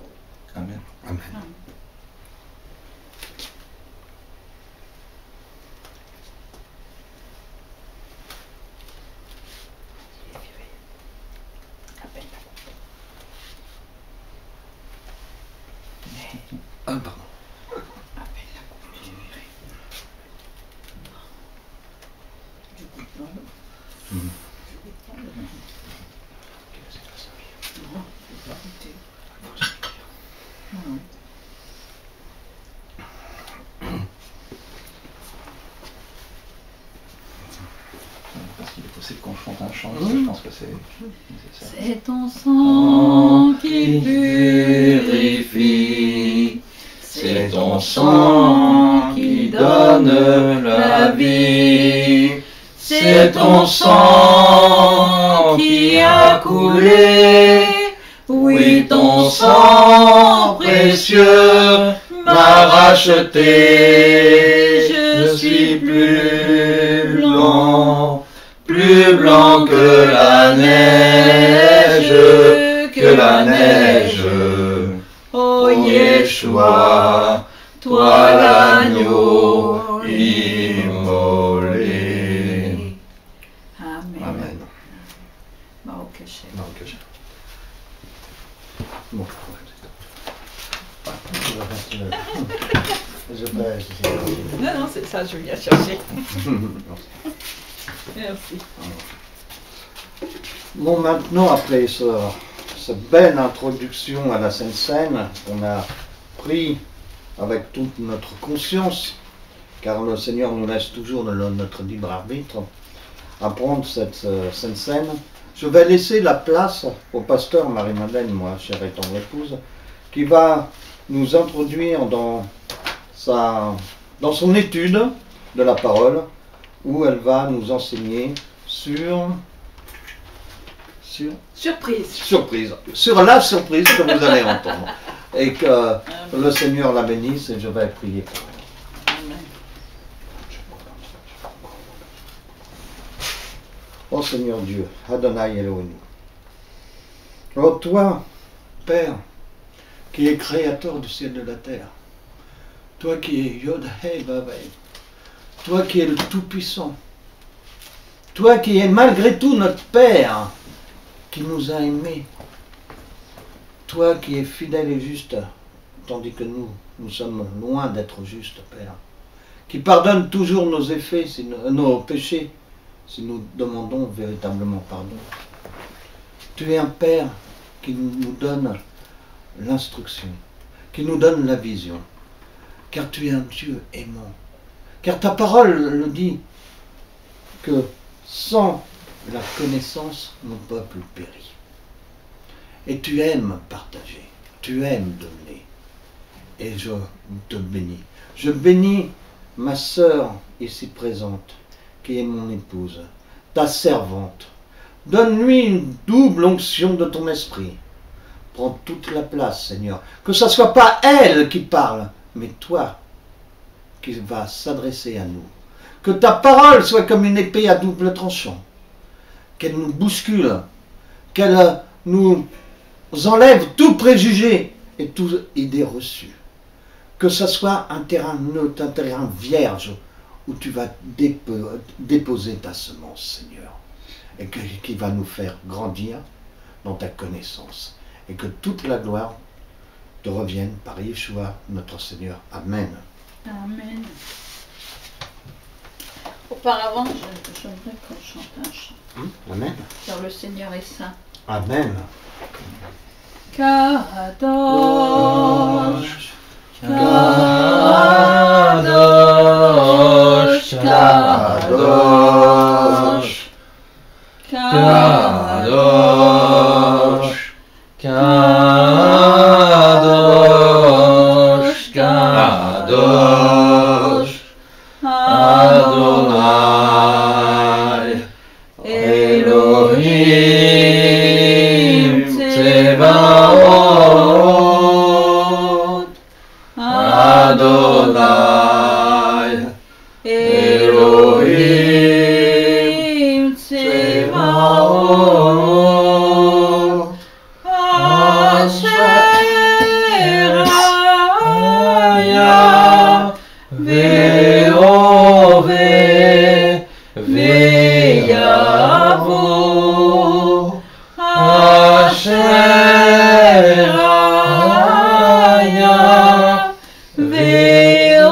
Amen. Amen. Ah, pardon. Parce qu'il est possible qu'on chante un chant, je pense que c'est nécessaire. C'est ton sang qui purifie, c'est ton sang qui donne la vie, c'est ton sang qui a coulé, oui ton sang précieux m'a racheté, je suis plus blanc que la neige, Oh Yeshua, toi l'agneau immolé. Amen. Amen. Baruch Hashem. Non, que je... Bon, je vais... Non, c'est ça, je viens chercher. Merci. Bon, maintenant, après cette belle introduction à la Sainte Seine, on a pris avec toute notre conscience, car le Seigneur nous laisse toujours notre libre arbitre, à prendre cette Sainte Seine. Je vais laisser la place au pasteur Marie-Madeleine, moi, chère et tendre épouse, qui va nous introduire dans son étude de la parole, où elle va nous enseigner sur la surprise que vous allez entendre. Et que le Seigneur la bénisse, et je vais prier pour elle. Amen. Ô Seigneur Dieu, Adonai Eloheinu, ô toi, Père, qui es créateur du ciel et de la terre, toi qui es Yod Heh Vav Heh, toi qui es le Tout-Puissant, toi qui es malgré tout notre Père, qui nous a aimés, toi qui es fidèle et juste, tandis que nous sommes loin d'être justes, Père, qui pardonne toujours nos péchés, si nous demandons véritablement pardon. Tu es un Père qui nous donne l'instruction, qui nous donne la vision, car tu es un Dieu aimant. Car ta parole le dit, que sans la connaissance, mon peuple périt. Et tu aimes partager, tu aimes donner. Et je te bénis. Je bénis ma sœur ici présente, qui est mon épouse, ta servante. Donne-lui une double onction de ton esprit. Prends toute la place, Seigneur. Que ce ne soit pas elle qui parle, mais toi qui vas s'adresser à nous. Que ta parole soit comme une épée à double tranchant. Qu'elle nous bouscule, qu'elle nous enlève tout préjugé et toute idée reçue. Que ce soit un terrain neutre, un terrain vierge, où tu vas déposer ta semence, Seigneur, et qui va nous faire grandir dans ta connaissance, et que toute la gloire te revienne par Yeshua, notre Seigneur. Amen. Amen. Auparavant, j'aimerais qu'on chante un chant. Amen. Car le Seigneur est saint. Amen. Kadosh, Kadosh, Kadosh, Kadosh, Kadosh, Kadosh, Adonai, Elohim, Tsebaot, Adonai, Elohim, Tsebaot, Asher Haya, Ve'oveh, Ve'yavo, Asher Haya, Ve'oveh,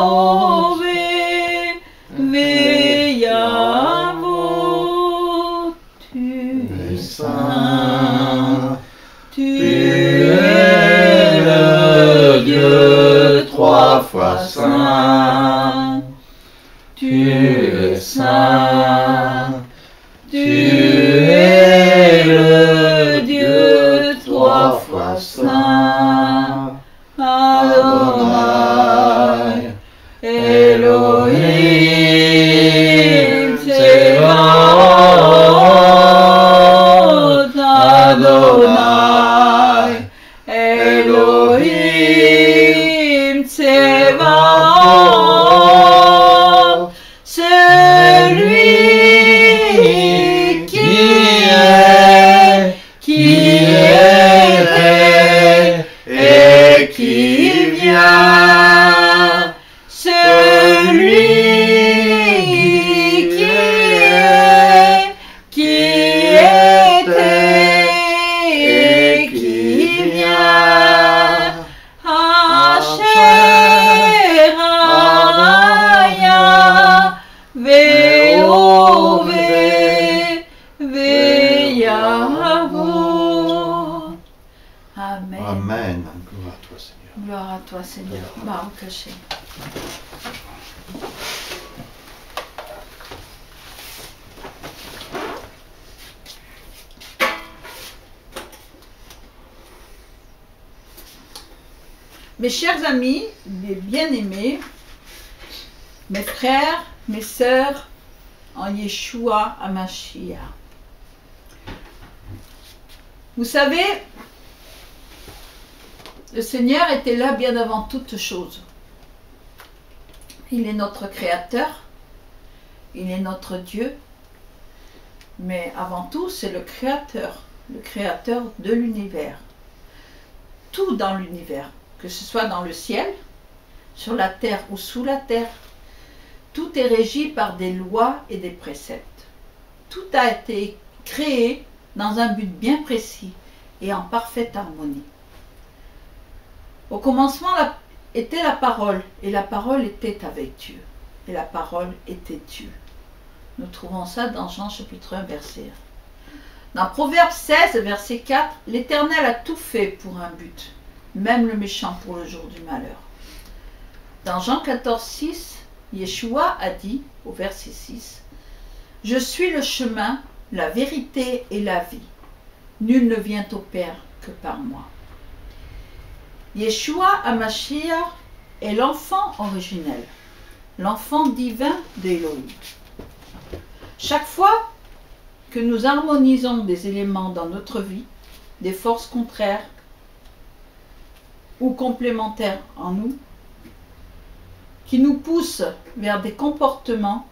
Ve'yavo. Tu es saint, tu es le Dieu trois fois saint. Tu es saint, tu es le Dieu trois fois saint. Adonai, Elohim, Tsebaot, Adonai, Elohim, Tsebaot, celui qui était et qui vient, celui qui était et qui vient, Asher Haya, Ve'oveh, Ve'yavo. Amen. Amen. Gloire à toi, Seigneur. Gloire à toi, Seigneur. Baruch Hashem. Mes chers amis, mes bien-aimés, mes frères, mes sœurs, en Yeshua HaMashiach. Vous savez, le Seigneur était là bien avant toute chose. Il est notre Créateur, il est notre Dieu, mais avant tout, c'est le Créateur de l'univers. Tout dans l'univers, que ce soit dans le ciel, sur la terre ou sous la terre, tout est régi par des lois et des préceptes. Tout a été créé dans un but bien précis et en parfaite harmonie. Au commencement était la parole, et la parole était avec Dieu, et la parole était Dieu. Nous trouvons ça dans Jean chapitre 1, verset 1. Dans Proverbe 16, verset 4, l'Éternel a tout fait pour un but, même le méchant pour le jour du malheur. Dans Jean 14, 6, Yeshua a dit, au verset 6, « Je suis le chemin, la vérité et la vie. Nul ne vient au Père que par moi. » Yeshua HaMashiach est l'enfant originel, l'enfant divin d'Élohim. Chaque fois que nous harmonisons des éléments dans notre vie, des forces contraires ou complémentaires en nous, qui nous poussent vers des comportements,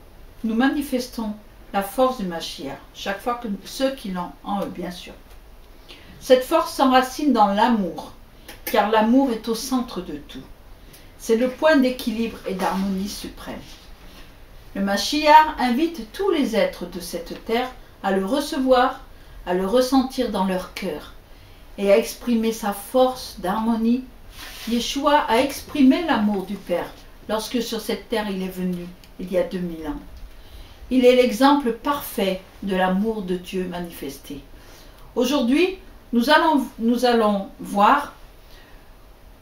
nous manifestons la force du Mashiach, chaque fois que ceux qui l'ont en eux, bien sûr. Cette force s'enracine dans l'amour, car l'amour est au centre de tout. C'est le point d'équilibre et d'harmonie suprême. Le Mashiach invite tous les êtres de cette terre à le recevoir, à le ressentir dans leur cœur et à exprimer sa force d'harmonie. Yeshua a exprimé l'amour du Père lorsque sur cette terre il est venu il y a 2000 ans. Il est l'exemple parfait de l'amour de Dieu manifesté. Aujourd'hui, nous allons voir,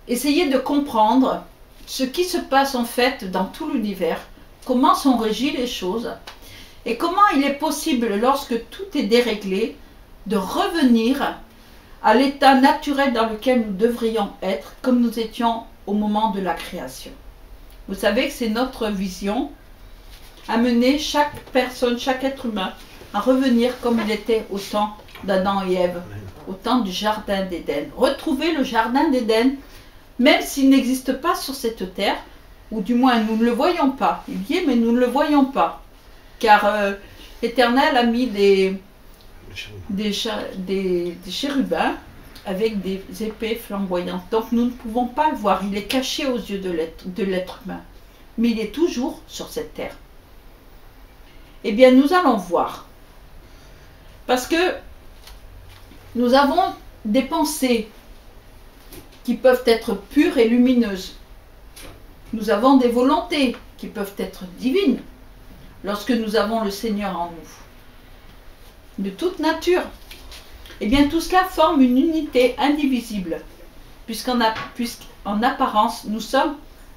essayer de comprendre ce qui se passe en fait dans tout l'univers, comment sont régies les choses et comment il est possible, lorsque tout est déréglé, de revenir à l'état naturel dans lequel nous devrions être, comme nous étions au moment de la création. Vous savez que c'est notre vision, amener chaque personne, chaque être humain, à revenir comme il était au temps d'Adam et Ève, au temps du jardin d'Éden. Retrouver le jardin d'Éden, même s'il n'existe pas sur cette terre, ou du moins nous ne le voyons pas. Il y est, mais nous ne le voyons pas. Car l'Éternel a mis des chérubins avec des épées flamboyantes. Donc nous ne pouvons pas le voir. Il est caché aux yeux de l'être humain. Mais il est toujours sur cette terre. Eh bien, nous allons voir. Parce que nous avons des pensées qui peuvent être pures et lumineuses. Nous avons des volontés qui peuvent être divines lorsque nous avons le Seigneur en nous. De toute nature. Eh bien, tout cela forme une unité indivisible, puisqu'en apparence, nous sommes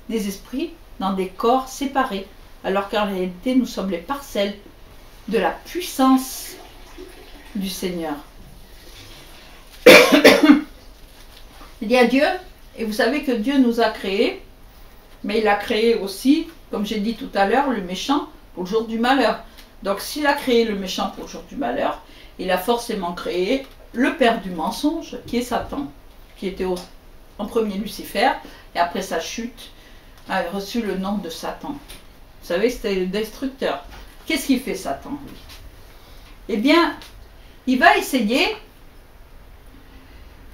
des esprits dans des corps séparés, alors qu'en réalité, nous sommes les parcelles de la puissance du Seigneur. Il y a Dieu, et vous savez que Dieu nous a créés, mais il a créé aussi, comme j'ai dit tout à l'heure, le méchant pour le jour du malheur. Donc s'il a créé le méchant pour le jour du malheur, il a forcément créé le père du mensonge, qui est Satan, qui était en premier Lucifer, et après sa chute, a reçu le nom de Satan. Vous savez, c'était le destructeur. Qu'est-ce qu'il fait Satan, lui? Eh bien, il va essayer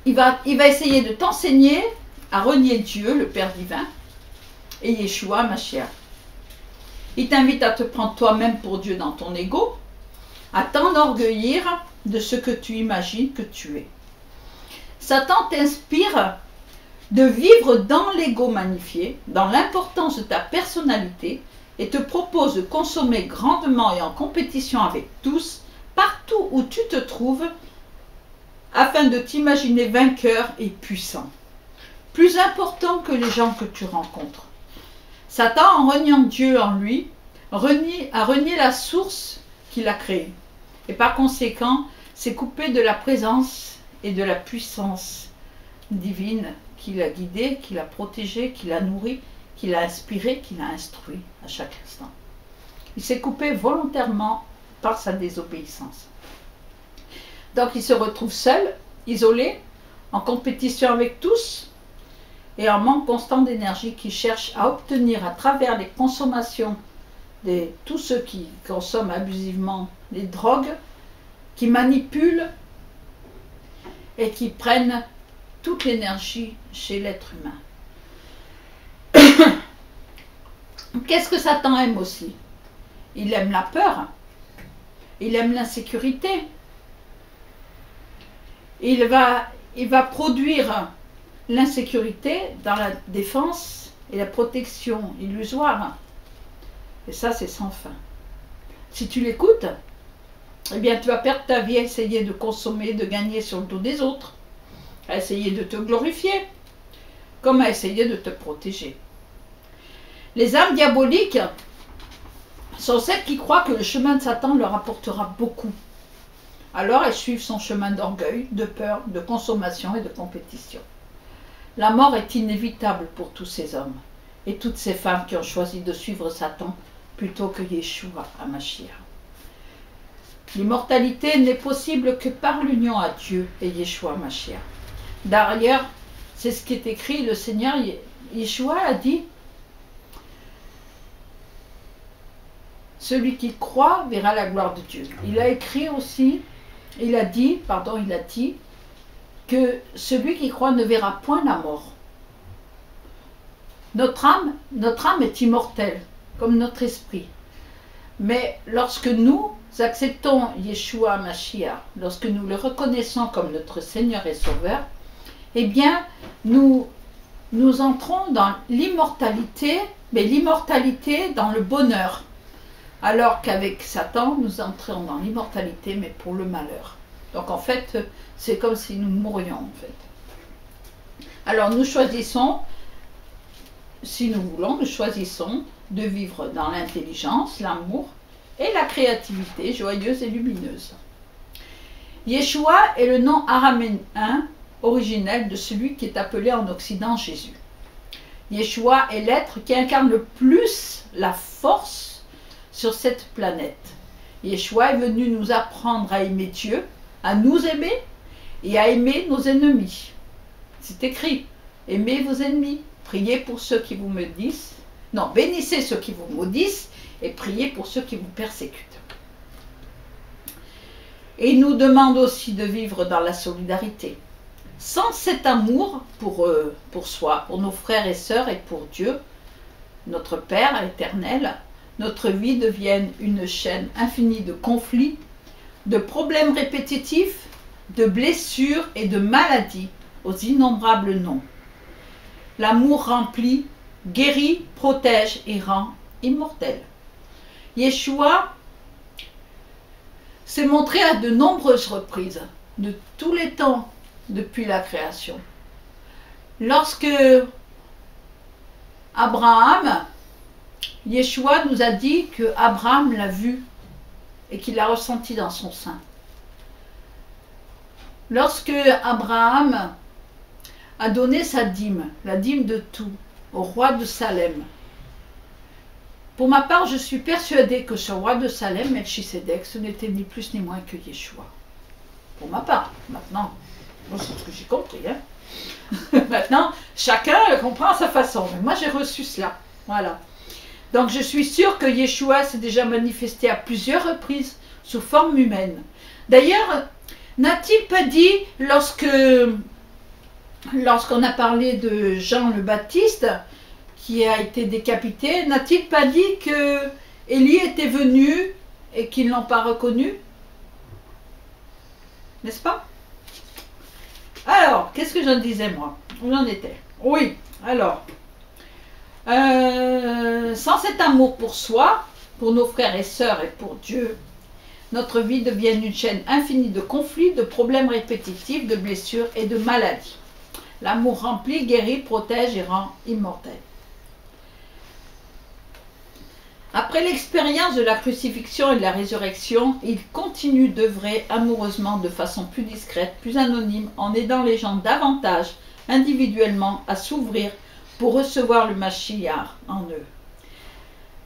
de t'enseigner à renier Dieu, le Père divin, et Yeshua, Mashiach. Il t'invite à te prendre toi-même pour Dieu dans ton ego, à t'enorgueillir de ce que tu imagines que tu es. Satan t'inspire de vivre dans l'ego magnifié, dans l'importance de ta personnalité, et te propose de consommer grandement et en compétition avec tous, partout où tu te trouves, afin de t'imaginer vainqueur et puissant, plus important que les gens que tu rencontres. Satan, en reniant Dieu en lui, a renié la source qu'il a créée, et par conséquent, s'est coupé de la présence et de la puissance divine qui l'a guidé, qui l'a protégé, qui l'a nourri, qui l'a inspiré, qui l'a instruit à chaque instant. Il s'est coupé volontairement par sa désobéissance. Donc il se retrouve seul, isolé, en compétition avec tous et en manque constant d'énergie, qui cherche à obtenir à travers les consommations de tous ceux qui consomment abusivement les drogues, qui manipulent et qui prennent toute l'énergie chez l'être humain. Qu'est-ce que Satan aime aussi? Il aime la peur, il aime l'insécurité. Il va produire l'insécurité dans la défense et la protection illusoire. Et ça, c'est sans fin. Si tu l'écoutes, eh bien, tu vas perdre ta vie à essayer de consommer, de gagner sur le dos des autres, à essayer de te glorifier, comme à essayer de te protéger. Les âmes diaboliques sont celles qui croient que le chemin de Satan leur apportera beaucoup. Alors elles suivent son chemin d'orgueil, de peur, de consommation et de compétition. La mort est inévitable pour tous ces hommes et toutes ces femmes qui ont choisi de suivre Satan plutôt que Yeshua HaMashiach. L'immortalité n'est possible que par l'union à Dieu et Yeshua HaMashiach. D'ailleurs, c'est ce qui est écrit, le Seigneur Yeshua a dit: celui qui croit verra la gloire de Dieu. Il a écrit aussi, il a dit que celui qui croit ne verra point la mort. Notre âme est immortelle, comme notre esprit. Mais lorsque nous acceptons Yeshua Mashiach, lorsque nous le reconnaissons comme notre Seigneur et Sauveur, eh bien, nous entrons dans l'immortalité, mais l'immortalité dans le bonheur. Alors qu'avec Satan, nous entrons dans l'immortalité, mais pour le malheur. Donc en fait, c'est comme si nous mourions en fait. Alors nous choisissons, si nous voulons, nous choisissons de vivre dans l'intelligence, l'amour et la créativité joyeuse et lumineuse. Yeshua est le nom araméen originel de celui qui est appelé en Occident Jésus. Yeshua est l'être qui incarne le plus la force sur cette planète. Yeshua est venu nous apprendre à aimer Dieu, à nous aimer et à aimer nos ennemis. C'est écrit, aimez vos ennemis, priez pour ceux qui vous maudissent, non, bénissez ceux qui vous maudissent et priez pour ceux qui vous persécutent. Et il nous demande aussi de vivre dans la solidarité. Sans cet amour pour soi, pour nos frères et sœurs et pour Dieu, notre Père éternel, notre vie devient une chaîne infinie de conflits, de problèmes répétitifs, de blessures et de maladies aux innombrables noms. L'amour remplit, guérit, protège et rend immortel. Yeshua s'est montré à de nombreuses reprises, de tous les temps, depuis la création. Lorsque Abraham, Yeshua nous a dit que Abraham l'a vu et qu'il l'a ressenti dans son sein. Lorsque Abraham a donné sa dîme, la dîme de tout, au roi de Salem. Pour ma part, je suis persuadée que ce roi de Salem, Melchisédek, ce n'était ni plus ni moins que Yeshua. Pour ma part, maintenant, moi c'est ce que j'ai compris. Hein. Maintenant, chacun comprend à sa façon. Mais moi j'ai reçu cela. Voilà. Donc je suis sûre que Yeshua s'est déjà manifesté à plusieurs reprises sous forme humaine. D'ailleurs, n'a-t-il pas dit lorsqu'on a parlé de Jean le Baptiste qui a été décapité, n'a-t-il pas dit que Élie était venu et qu'ils ne l'ont pas reconnu? N'est-ce pas? Alors, qu'est-ce que j'en disais moi? Où j'en étais? Oui, alors, sans cet amour pour soi, pour nos frères et sœurs et pour Dieu, notre vie devient une chaîne infinie de conflits, de problèmes répétitifs, de blessures et de maladies. L'amour remplit, guérit, protège et rend immortel. Après l'expérience de la crucifixion et de la résurrection, il continue d'œuvrer amoureusement de façon plus discrète, plus anonyme, en aidant les gens davantage, individuellement, à s'ouvrir pour recevoir le Mashiach en eux.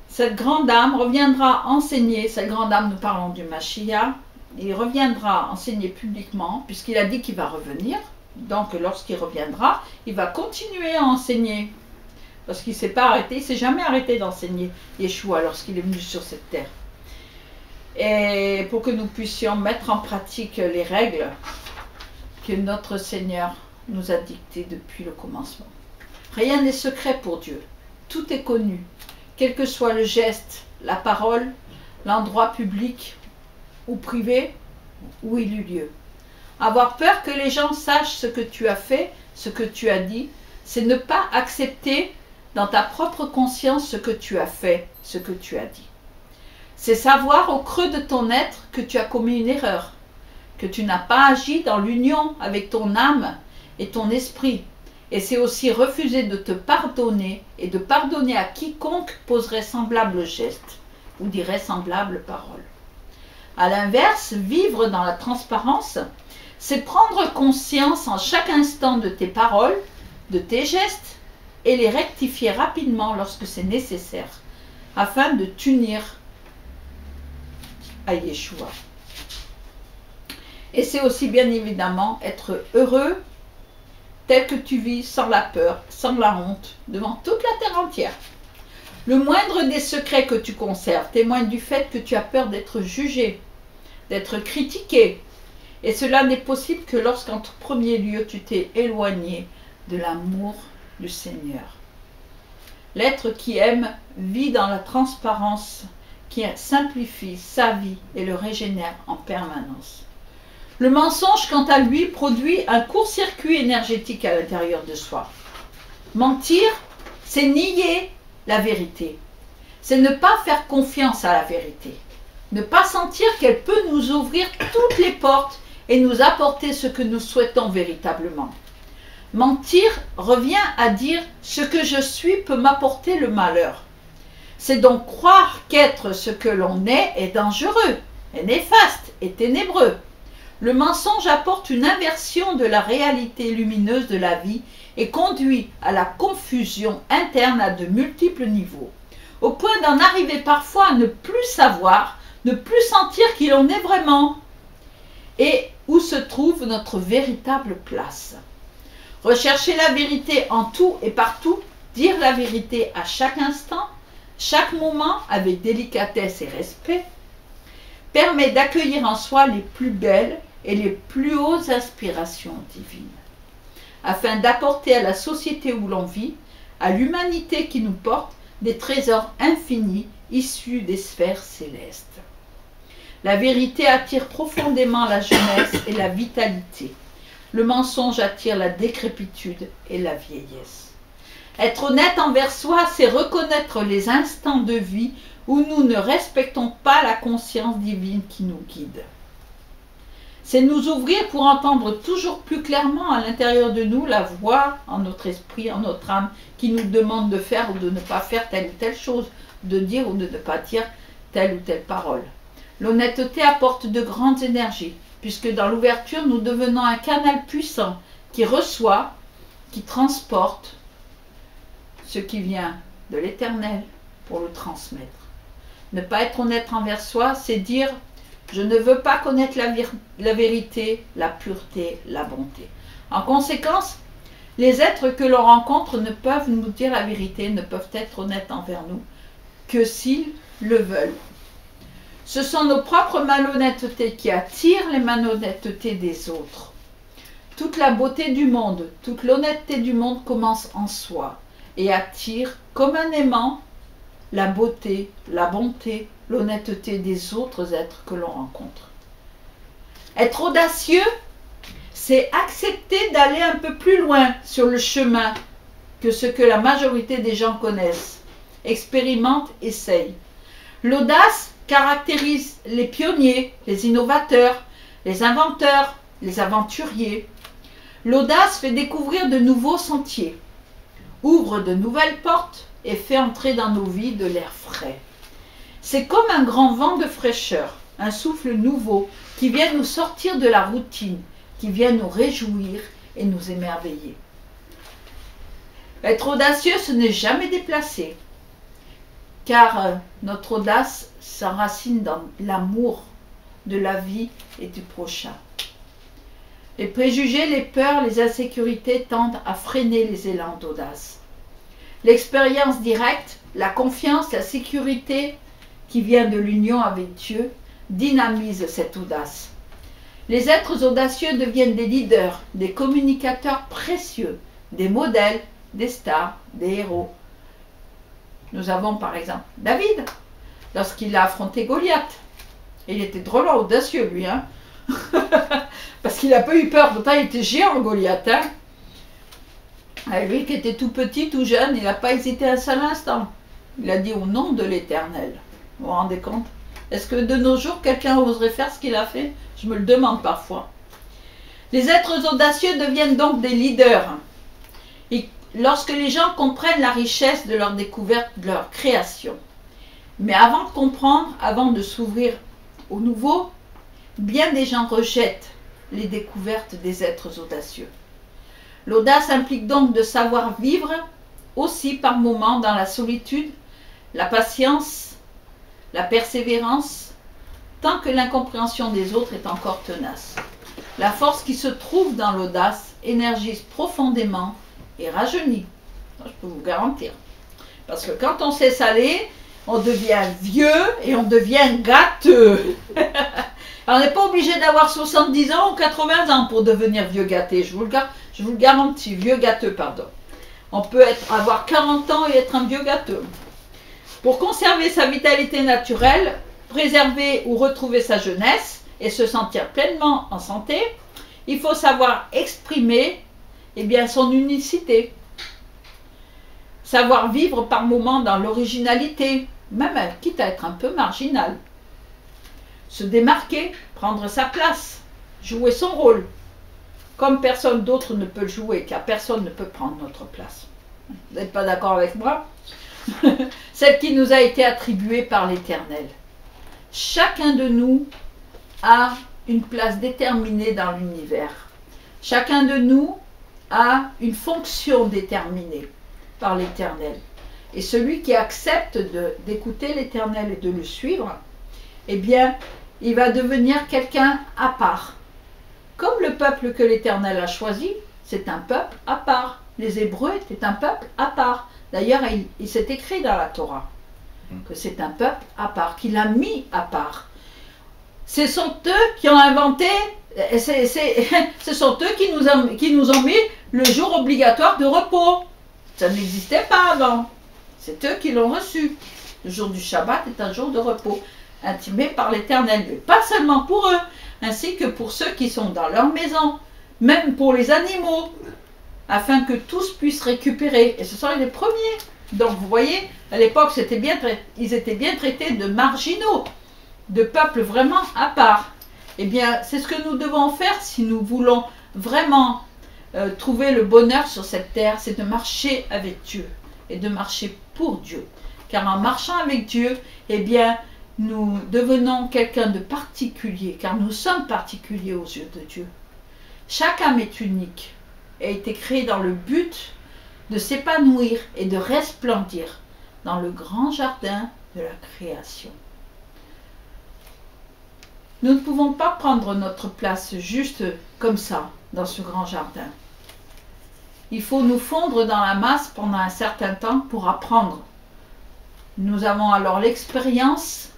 Cette grande âme reviendra enseigner, cette grande âme, nous parlons du Mashiach, il reviendra enseigner publiquement, puisqu'il a dit qu'il va revenir. Donc lorsqu'il reviendra, il va continuer à enseigner. Parce qu'il ne s'est pas arrêté, il ne s'est jamais arrêté d'enseigner Yeshua lorsqu'il est venu sur cette terre. Et pour que nous puissions mettre en pratique les règles que notre Seigneur nous a dictées depuis le commencement. Rien n'est secret pour Dieu, tout est connu, quel que soit le geste, la parole, l'endroit public ou privé où il eut lieu. Avoir peur que les gens sachent ce que tu as fait, ce que tu as dit, c'est ne pas accepter dans ta propre conscience ce que tu as fait, ce que tu as dit. C'est savoir au creux de ton être que tu as commis une erreur, que tu n'as pas agi dans l'union avec ton âme et ton esprit. Et c'est aussi refuser de te pardonner et de pardonner à quiconque poserait semblable geste ou dirait semblable parole. À l'inverse, vivre dans la transparence, c'est prendre conscience en chaque instant de tes paroles, de tes gestes, et les rectifier rapidement lorsque c'est nécessaire, afin de t'unir à Yeshua. Et c'est aussi bien évidemment être heureux tel que tu vis, sans la peur, sans la honte, devant toute la terre entière. Le moindre des secrets que tu conserves témoigne du fait que tu as peur d'être jugé, d'être critiqué. Et cela n'est possible que lorsqu'en premier lieu tu t'es éloigné de l'amour du Seigneur. L'être qui aime vit dans la transparence qui simplifie sa vie et le régénère en permanence. Le mensonge, quant à lui, produit un court-circuit énergétique à l'intérieur de soi. Mentir, c'est nier la vérité. C'est ne pas faire confiance à la vérité. Ne pas sentir qu'elle peut nous ouvrir toutes les portes et nous apporter ce que nous souhaitons véritablement. Mentir revient à dire « ce que je suis peut m'apporter le malheur ». C'est donc croire qu'être ce que l'on est dangereux, est néfaste, est ténébreux. Le mensonge apporte une inversion de la réalité lumineuse de la vie et conduit à la confusion interne à de multiples niveaux, au point d'en arriver parfois à ne plus savoir, ne plus sentir qui l'on est vraiment et où se trouve notre véritable place. Rechercher la vérité en tout et partout, dire la vérité à chaque instant, chaque moment avec délicatesse et respect, permet d'accueillir en soi les plus belles et les plus hautes inspirations divines, afin d'apporter à la société où l'on vit, à l'humanité qui nous porte, des trésors infinis issus des sphères célestes. La vérité attire profondément la jeunesse et la vitalité. Le mensonge attire la décrépitude et la vieillesse. Être honnête envers soi, c'est reconnaître les instants de vie où nous ne respectons pas la conscience divine qui nous guide. C'est nous ouvrir pour entendre toujours plus clairement à l'intérieur de nous la voix en notre esprit, en notre âme, qui nous demande de faire ou de ne pas faire telle ou telle chose, de dire ou de ne pas dire telle ou telle parole. L'honnêteté apporte de grandes énergies, puisque dans l'ouverture, nous devenons un canal puissant qui reçoit, qui transporte ce qui vient de l'Éternel pour le transmettre. Ne pas être honnête envers soi, c'est dire « je ne veux pas connaître la vérité, la pureté, la bonté ». En conséquence, les êtres que l'on rencontre ne peuvent nous dire la vérité, ne peuvent être honnêtes envers nous que s'ils le veulent. Ce sont nos propres malhonnêtetés qui attirent les malhonnêtetés des autres. Toute la beauté du monde, toute l'honnêteté du monde commence en soi et attire comme un aimant la beauté, la bonté, l'honnêteté des autres êtres que l'on rencontre. Être audacieux, c'est accepter d'aller un peu plus loin sur le chemin que ce que la majorité des gens connaissent, expérimentent, essayent. L'audace caractérise les pionniers, les innovateurs, les inventeurs, les aventuriers. L'audace fait découvrir de nouveaux sentiers, ouvre de nouvelles portes et fait entrer dans nos vies de l'air frais. C'est comme un grand vent de fraîcheur, un souffle nouveau qui vient nous sortir de la routine, qui vient nous réjouir et nous émerveiller. Être audacieux, ce n'est jamais déplacé, car notre audace s'enracine dans l'amour de la vie et du prochain. Les préjugés, les peurs, les insécurités tendent à freiner les élans d'audace. L'expérience directe, la confiance, la sécurité qui vient de l'union avec Dieu dynamise cette audace. Les êtres audacieux deviennent des leaders, des communicateurs précieux, des modèles, des stars, des héros. Nous avons par exemple David, lorsqu'il a affronté Goliath. Il était drôlement audacieux, lui, hein. Parce qu'il n'a pas eu peur. Pourtant, il était géant, Goliath, hein. Et lui qui était tout petit, tout jeune, il n'a pas hésité un seul instant. Il a dit au nom de l'Éternel. Vous vous rendez compte? Est-ce que de nos jours, quelqu'un oserait faire ce qu'il a fait? Je me le demande parfois. Les êtres audacieux deviennent donc des leaders. Et lorsque les gens comprennent la richesse de leur découverte, de leur création. Mais avant de comprendre, avant de s'ouvrir au nouveau, bien des gens rejettent les découvertes des êtres audacieux. L'audace implique donc de savoir vivre aussi par moments dans la solitude, la patience, la persévérance, tant que l'incompréhension des autres est encore tenace. La force qui se trouve dans l'audace énergise profondément et rajeunit. Je peux vous garantir. Parce que quand on sait aller, on devient vieux et on devient gâteux. Alors, on n'est pas obligé d'avoir 70 ans ou 80 ans pour devenir vieux gâté. Je vous le garantis, vieux gâteux, pardon. On peut avoir 40 ans et être un vieux gâteux. Pour conserver sa vitalité naturelle, préserver ou retrouver sa jeunesse et se sentir pleinement en santé, il faut savoir exprimer son unicité. Savoir vivre par moments dans l'originalité, même quitte à être un peu marginal. Se démarquer, prendre sa place, jouer son rôle, comme personne d'autre ne peut le jouer, car personne ne peut prendre notre place. Vous n'êtes pas d'accord avec moi? Celle qui nous a été attribuée par l'Éternel. Chacun de nous a une place déterminée dans l'univers. Chacun de nous a une fonction déterminée par l'Éternel. Et celui qui accepte d'écouter l'Éternel et de le suivre, eh bien, il va devenir quelqu'un à part. Comme le peuple que l'Éternel a choisi, c'est un peuple à part. Les Hébreux étaient un peuple à part. D'ailleurs, il s'est écrit dans la Torah que c'est un peuple à part, qu'il a mis à part. Ce sont eux qui ont inventé, ce sont eux qui nous ont mis le jour obligatoire de repos. Ça n'existait pas avant. C'est eux qui l'ont reçu. Le jour du Shabbat est un jour de repos, intimé par l'Éternel, mais pas seulement pour eux, ainsi que pour ceux qui sont dans leur maison, même pour les animaux, afin que tous puissent récupérer. Et ce sont les premiers. Donc vous voyez, à l'époque, ils étaient bien traités de marginaux, de peuples vraiment à part. Eh bien, c'est ce que nous devons faire si nous voulons vraiment trouver le bonheur sur cette terre, c'est de marcher avec Dieu et de marcher pour Dieu. Car en marchant avec Dieu, eh bien, nous devenons quelqu'un de particulier, car nous sommes particuliers aux yeux de Dieu. Chaque âme est unique et a été créée dans le but de s'épanouir et de resplendir dans le grand jardin de la création. Nous ne pouvons pas prendre notre place juste comme ça dans ce grand jardin. Il faut nous fondre dans la masse pendant un certain temps pour apprendre. Nous avons alors l'expérience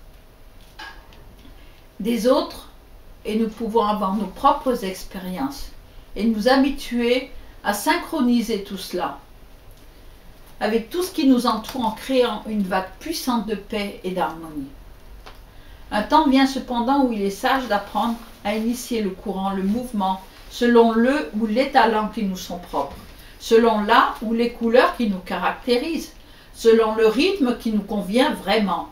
des autres et nous pouvons avoir nos propres expériences et nous habituer à synchroniser tout cela avec tout ce qui nous entoure en créant une vague puissante de paix et d'harmonie. Un temps vient cependant où il est sage d'apprendre à initier le courant, le mouvement, selon le ou les talents qui nous sont propres, selon la ou les couleurs qui nous caractérisent, selon le rythme qui nous convient vraiment.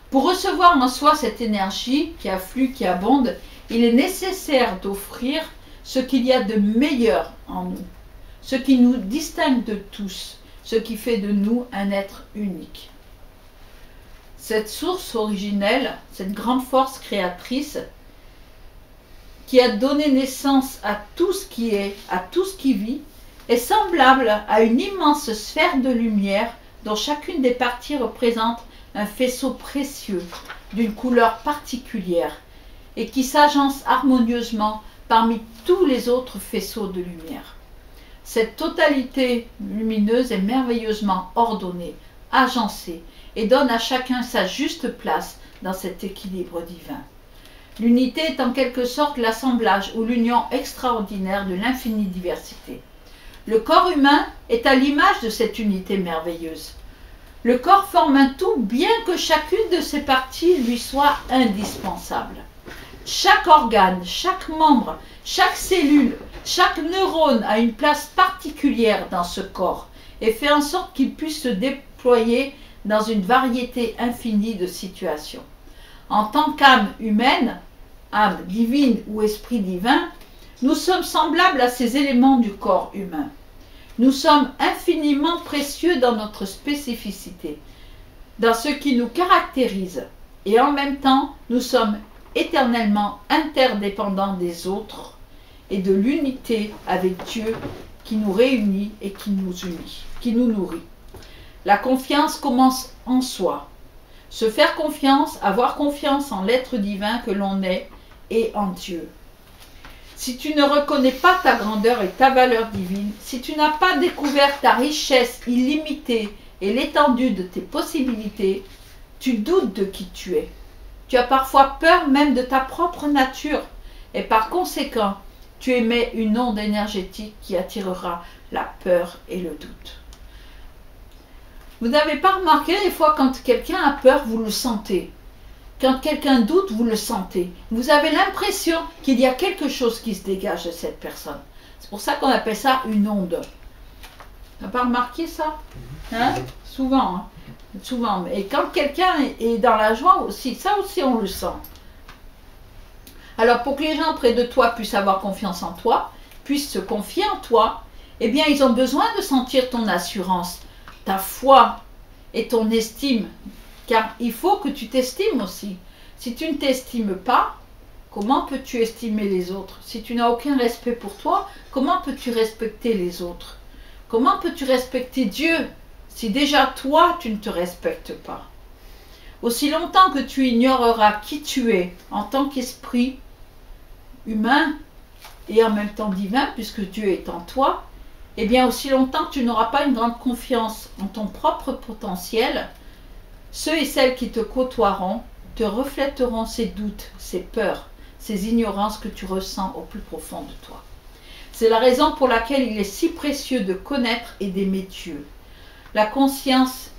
Pour recevoir en soi cette énergie qui afflue, qui abonde, il est nécessaire d'offrir ce qu'il y a de meilleur en nous, ce qui nous distingue de tous, ce qui fait de nous un être unique. Cette source originelle, cette grande force créatrice qui a donné naissance à tout ce qui est, à tout ce qui vit, est semblable à une immense sphère de lumière dont chacune des parties représente un faisceau précieux d'une couleur particulière et qui s'agence harmonieusement parmi tous les autres faisceaux de lumière. Cette totalité lumineuse est merveilleusement ordonnée, agencée et donne à chacun sa juste place dans cet équilibre divin. L'unité est en quelque sorte l'assemblage ou l'union extraordinaire de l'infinie diversité. Le corps humain est à l'image de cette unité merveilleuse. Le corps forme un tout bien que chacune de ses parties lui soit indispensable. Chaque organe, chaque membre, chaque cellule, chaque neurone a une place particulière dans ce corps et fait en sorte qu'il puisse se déployer dans une variété infinie de situations. En tant qu'âme humaine, âme divine ou esprit divin, nous sommes semblables à ces éléments du corps humain. Nous sommes infiniment précieux dans notre spécificité, dans ce qui nous caractérise, et en même temps, nous sommes éternellement interdépendants des autres et de l'unité avec Dieu qui nous réunit et qui nous unit, qui nous nourrit. La confiance commence en soi. Se faire confiance, avoir confiance en l'être divin que l'on est et en Dieu. Si tu ne reconnais pas ta grandeur et ta valeur divine, si tu n'as pas découvert ta richesse illimitée et l'étendue de tes possibilités, tu doutes de qui tu es. Tu as parfois peur même de ta propre nature et par conséquent, tu émets une onde énergétique qui attirera la peur et le doute. Vous n'avez pas remarqué des fois quand quelqu'un a peur, vous le sentez. Quand quelqu'un doute, vous le sentez. Vous avez l'impression qu'il y a quelque chose qui se dégage de cette personne. C'est pour ça qu'on appelle ça une onde. Tu n'as pas remarqué ça? Hein? Souvent. Hein? Souvent. Et quand quelqu'un est dans la joie aussi, ça aussi on le sent. Alors pour que les gens près de toi puissent avoir confiance en toi, puissent se confier en toi, eh bien ils ont besoin de sentir ton assurance, ta foi et ton estime. Car il faut que tu t'estimes aussi. Si tu ne t'estimes pas, comment peux-tu estimer les autres? Si tu n'as aucun respect pour toi, comment peux-tu respecter les autres? Comment peux-tu respecter Dieu si déjà toi tu ne te respectes pas? Aussi longtemps que tu ignoreras qui tu es en tant qu'esprit humain et en même temps divin, puisque Dieu est en toi, eh bien aussi longtemps que tu n'auras pas une grande confiance en ton propre potentiel, ceux et celles qui te côtoieront te reflèteront ces doutes, ces peurs, ces ignorances que tu ressens au plus profond de toi. C'est la raison pour laquelle il est si précieux de connaître et d'aimer Dieu. La conscience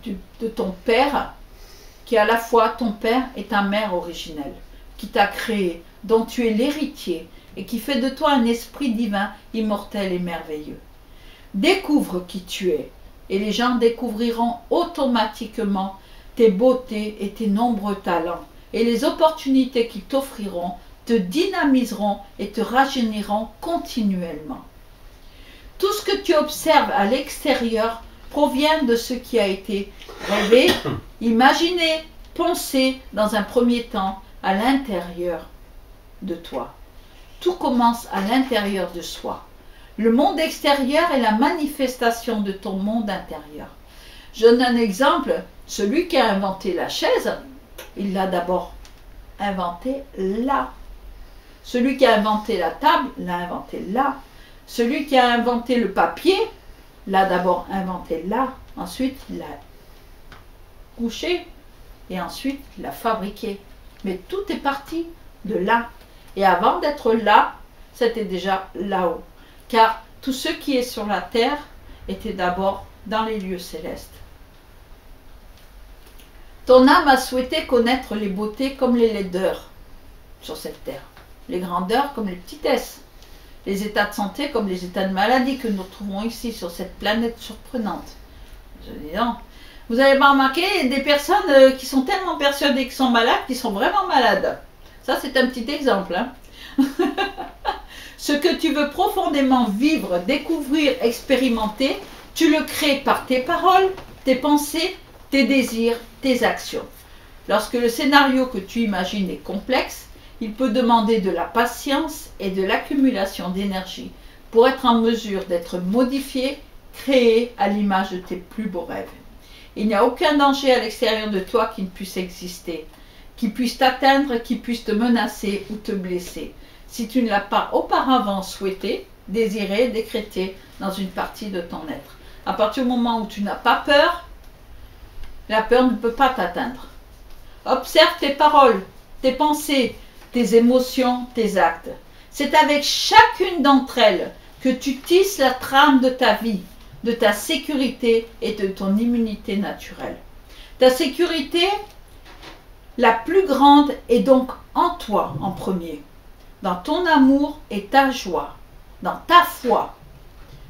de ton Père, qui à la fois ton Père et ta Mère originelle, qui t'a créé, dont tu es l'héritier et qui fait de toi un esprit divin, immortel et merveilleux. Découvre qui tu es et les gens découvriront automatiquement tes beautés et tes nombreux talents et les opportunités qu'ils t'offriront te dynamiseront et te rajeuniront continuellement. Tout ce que tu observes à l'extérieur provient de ce qui a été rêvé, imaginé, pensé dans un premier temps à l'intérieur de toi. Tout commence à l'intérieur de soi. Le monde extérieur est la manifestation de ton monde intérieur. Je donne un exemple. Celui qui a inventé la chaise, il l'a d'abord inventé là. Celui qui a inventé la table, l'a inventé là. Celui qui a inventé le papier, l'a d'abord inventé là. Ensuite, il l'a couché et ensuite, il l'a fabriqué. Mais tout est parti de là. Et avant d'être là, c'était déjà là-haut. Car tout ce qui est sur la terre était d'abord dans les lieux célestes. Ton âme a souhaité connaître les beautés comme les laideurs sur cette terre, les grandeurs comme les petitesses, les états de santé comme les états de maladie que nous trouvons ici sur cette planète surprenante. Je dis non. Vous avez pas remarqué des personnes qui sont tellement persuadées qu'ils sont malades, qui sont vraiment malades. Ça, c'est un petit exemple. Hein. Ce que tu veux profondément vivre, découvrir, expérimenter, tu le crées par tes paroles, tes pensées, tes désirs, tes actions. Lorsque le scénario que tu imagines est complexe, il peut demander de la patience et de l'accumulation d'énergie pour être en mesure d'être modifié, créé à l'image de tes plus beaux rêves. Il n'y a aucun danger à l'extérieur de toi qui ne puisse exister, qui puisse t'atteindre, qui puisse te menacer ou te blesser, si tu ne l'as pas auparavant souhaité, désiré, décrété dans une partie de ton être. À partir du moment où tu n'as pas peur, la peur ne peut pas t'atteindre. Observe tes paroles, tes pensées, tes émotions, tes actes. C'est avec chacune d'entre elles que tu tisses la trame de ta vie, de ta sécurité et de ton immunité naturelle. Ta sécurité, la plus grande, est donc en toi en premier, dans ton amour et ta joie, dans ta foi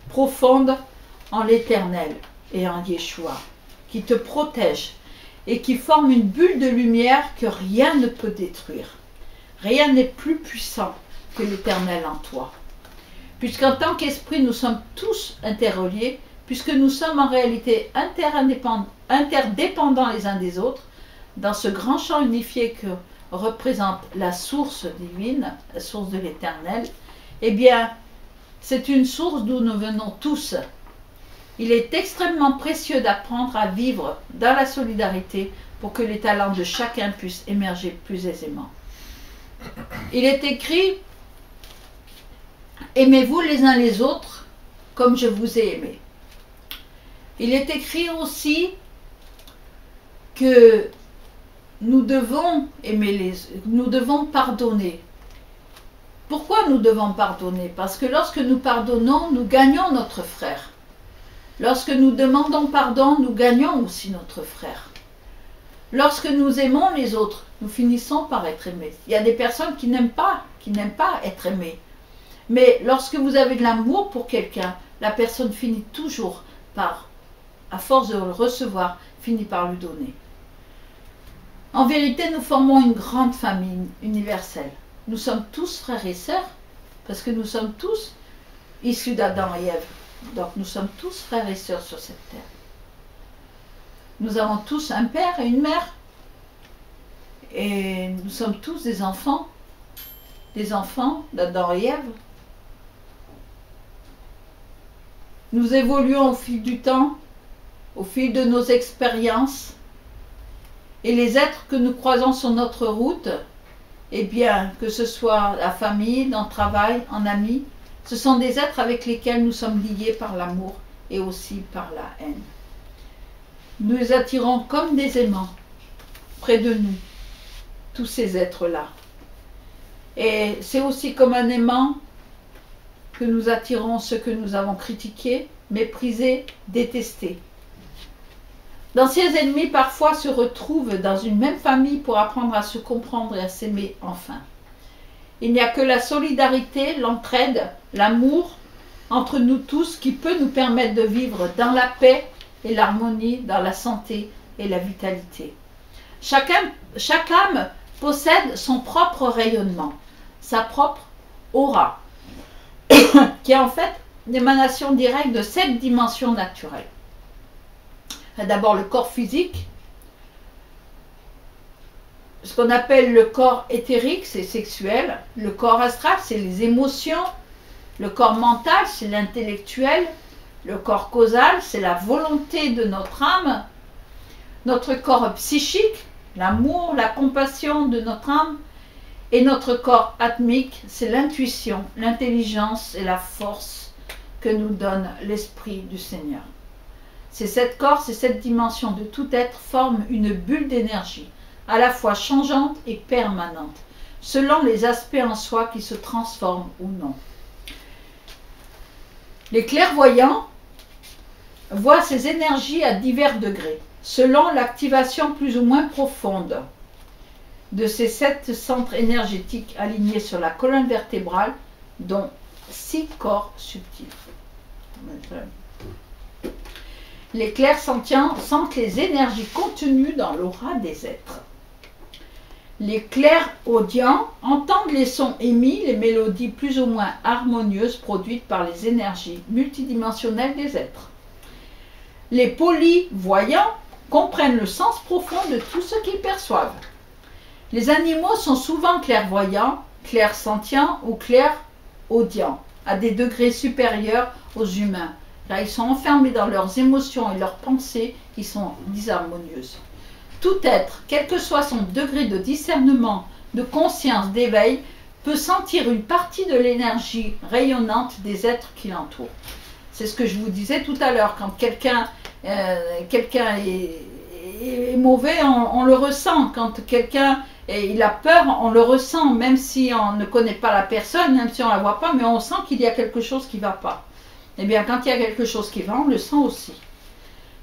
profonde en l'Éternel et en Yeshua, qui te protège et qui forme une bulle de lumière que rien ne peut détruire. Rien n'est plus puissant que l'Éternel en toi. Puisqu'en tant qu'esprit, nous sommes tous interreliés, puisque nous sommes en réalité interdépendants les uns des autres, dans ce grand champ unifié que représente la source divine, la source de l'Éternel, eh bien, c'est une source d'où nous venons tous. Il est extrêmement précieux d'apprendre à vivre dans la solidarité pour que les talents de chacun puissent émerger plus aisément. Il est écrit « Aimez-vous les uns les autres comme je vous ai aimé ». Il est écrit aussi que nous devons nous devons pardonner. Pourquoi nous devons pardonner? Parce que lorsque nous pardonnons, nous gagnons notre frère. Lorsque nous demandons pardon, nous gagnons aussi notre frère. Lorsque nous aimons les autres, nous finissons par être aimés. Il y a des personnes qui n'aiment pas être aimées. Mais lorsque vous avez de l'amour pour quelqu'un, la personne finit toujours par, à force de le recevoir, finit par lui donner. En vérité, nous formons une grande famille universelle. Nous sommes tous frères et sœurs, parce que nous sommes tous issus d'Adam et Ève. Donc nous sommes tous frères et sœurs sur cette terre. Nous avons tous un père et une mère. Et nous sommes tous des enfants d'Adam et Ève. Nous évoluons au fil du temps, au fil de nos expériences. Et les êtres que nous croisons sur notre route, eh bien, que ce soit la famille, dans le travail, en amis, ce sont des êtres avec lesquels nous sommes liés par l'amour et aussi par la haine. Nous les attirons comme des aimants près de nous, tous ces êtres-là. Et c'est aussi comme un aimant que nous attirons ceux que nous avons critiqués, méprisés, détestés. D'anciens ennemis parfois se retrouvent dans une même famille pour apprendre à se comprendre et à s'aimer enfin. Il n'y a que la solidarité, l'entraide, l'amour entre nous tous qui peut nous permettre de vivre dans la paix et l'harmonie, dans la santé et la vitalité. Chaque âme possède son propre rayonnement, sa propre aura, qui est en fait l'émanation directe de cette dimension naturelle. D'abord le corps physique, ce qu'on appelle le corps éthérique, c'est sexuel, le corps astral, c'est les émotions, le corps mental, c'est l'intellectuel, le corps causal, c'est la volonté de notre âme, notre corps psychique, l'amour, la compassion de notre âme, et notre corps atmique, c'est l'intuition, l'intelligence et la force que nous donne l'Esprit du Seigneur. C'est cette corps, c'est cette dimension de tout être forme une bulle d'énergie, à la fois changeante et permanente, selon les aspects en soi qui se transforment ou non. Les clairvoyants voient ces énergies à divers degrés, selon l'activation plus ou moins profonde de ces 7 centres énergétiques alignés sur la colonne vertébrale, dont 6 corps subtils. Les clairsentients sentent les énergies contenues dans l'aura des êtres. Les clairaudients entendent les sons émis, les mélodies plus ou moins harmonieuses produites par les énergies multidimensionnelles des êtres. Les polyvoyants comprennent le sens profond de tout ce qu'ils perçoivent. Les animaux sont souvent clairvoyants, clairsentients ou clairaudients, à des degrés supérieurs aux humains, car ils sont enfermés dans leurs émotions et leurs pensées qui sont disharmonieuses. Tout être, quel que soit son degré de discernement, de conscience, d'éveil, peut sentir une partie de l'énergie rayonnante des êtres qui l'entourent. C'est ce que je vous disais tout à l'heure, quand quelqu'un est mauvais, on le ressent. Quand quelqu'un il a peur, on le ressent, même si on ne connaît pas la personne, même si on ne la voit pas, mais on sent qu'il y a quelque chose qui ne va pas. Eh bien, quand il y a quelque chose qui va, on le sent aussi.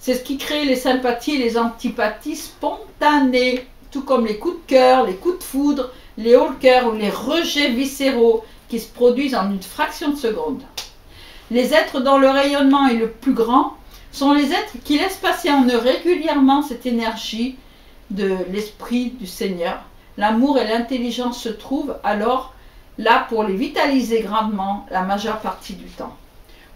C'est ce qui crée les sympathies et les antipathies spontanées, tout comme les coups de cœur, les coups de foudre, les hauts le cœur ou les rejets viscéraux qui se produisent en une fraction de seconde. Les êtres dont le rayonnement est le plus grand sont les êtres qui laissent passer en eux régulièrement cette énergie de l'Esprit du Seigneur. L'amour et l'intelligence se trouvent alors là pour les vitaliser grandement la majeure partie du temps.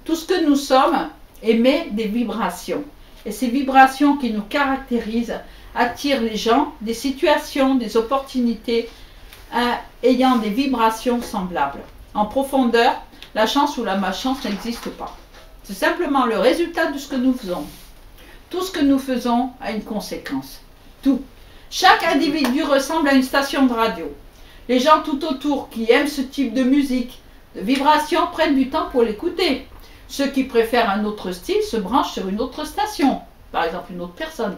Tout ce que nous sommes émet des vibrations. Et ces vibrations qui nous caractérisent attirent les gens, des situations, des opportunités ayant des vibrations semblables. En profondeur, la chance ou la malchance n'existe pas. C'est simplement le résultat de ce que nous faisons. Tout ce que nous faisons a une conséquence. Tout. Chaque individu ressemble à une station de radio. Les gens tout autour qui aiment ce type de musique, de vibration, prennent du temps pour l'écouter. Ceux qui préfèrent un autre style se branchent sur une autre station, par exemple une autre personne.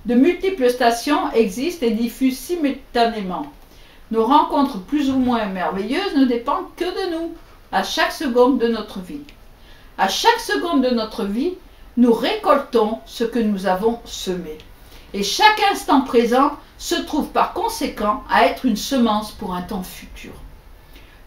De multiples stations existent et diffusent simultanément. Nos rencontres plus ou moins merveilleuses ne dépendent que de nous, à chaque seconde de notre vie. À chaque seconde de notre vie, nous récoltons ce que nous avons semé. Et chaque instant présent se trouve par conséquent à être une semence pour un temps futur.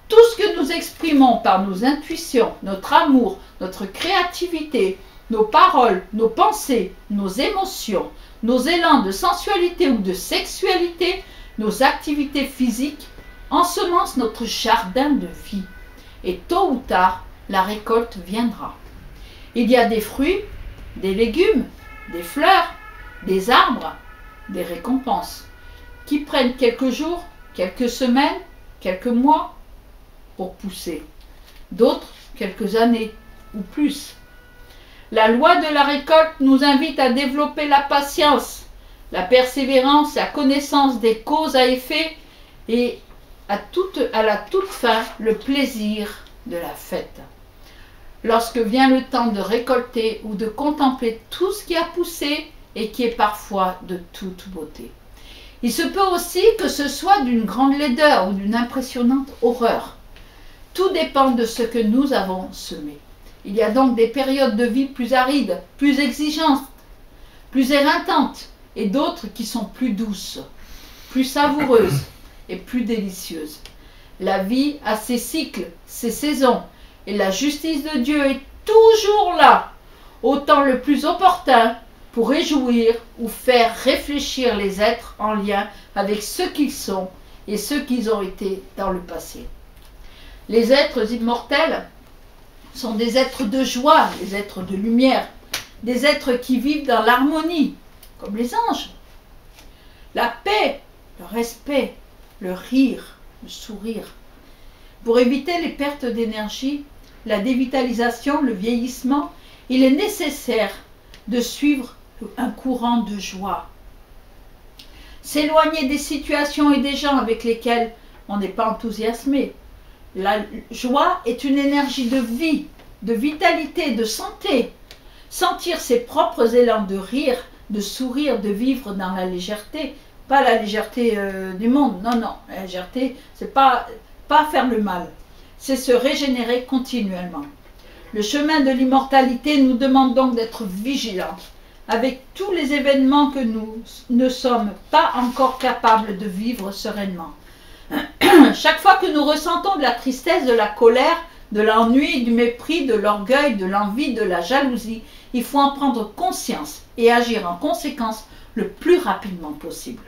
Tout ce que nous exprimons par nos intuitions, notre amour, notre créativité, nos paroles, nos pensées, nos émotions, nos élans de sensualité ou de sexualité, nos activités physiques, ensemencent notre jardin de vie. Et tôt ou tard, la récolte viendra. Il y a des fruits, des légumes, des fleurs, des arbres, des récompenses, qui prennent quelques jours, quelques semaines, quelques mois pour pousser. D'autres, quelques années ou plus. La loi de la récolte nous invite à développer la patience, la persévérance, la connaissance des causes à effet et à la toute fin, le plaisir de la fête. Lorsque vient le temps de récolter ou de contempler tout ce qui a poussé et qui est parfois de toute beauté. Il se peut aussi que ce soit d'une grande laideur ou d'une impressionnante horreur. Tout dépend de ce que nous avons semé. Il y a donc des périodes de vie plus arides, plus exigeantes, plus éreintantes, et d'autres qui sont plus douces, plus savoureuses et plus délicieuses. La vie a ses cycles, ses saisons, et la justice de Dieu est toujours là, au temps le plus opportun pour réjouir ou faire réfléchir les êtres en lien avec ce qu'ils sont et ce qu'ils ont été dans le passé. Les êtres immortels sont des êtres de joie, des êtres de lumière, des êtres qui vivent dans l'harmonie, comme les anges. La paix, le respect, le rire, le sourire. Pour éviter les pertes d'énergie, la dévitalisation, le vieillissement, il est nécessaire de suivre un courant de joie. S'éloigner des situations et des gens avec lesquels on n'est pas enthousiasmé. La joie est une énergie de vie, de vitalité, de santé. Sentir ses propres élans de rire, de sourire, de vivre dans la légèreté. Pas la légèreté du monde, non, non. La légèreté, c'est pas faire le mal. C'est se régénérer continuellement. Le chemin de l'immortalité nous demande donc d'être vigilants avec tous les événements que nous ne sommes pas encore capables de vivre sereinement. Chaque fois que nous ressentons de la tristesse, de la colère, de l'ennui, du mépris, de l'orgueil, de l'envie, de la jalousie, il faut en prendre conscience et agir en conséquence le plus rapidement possible.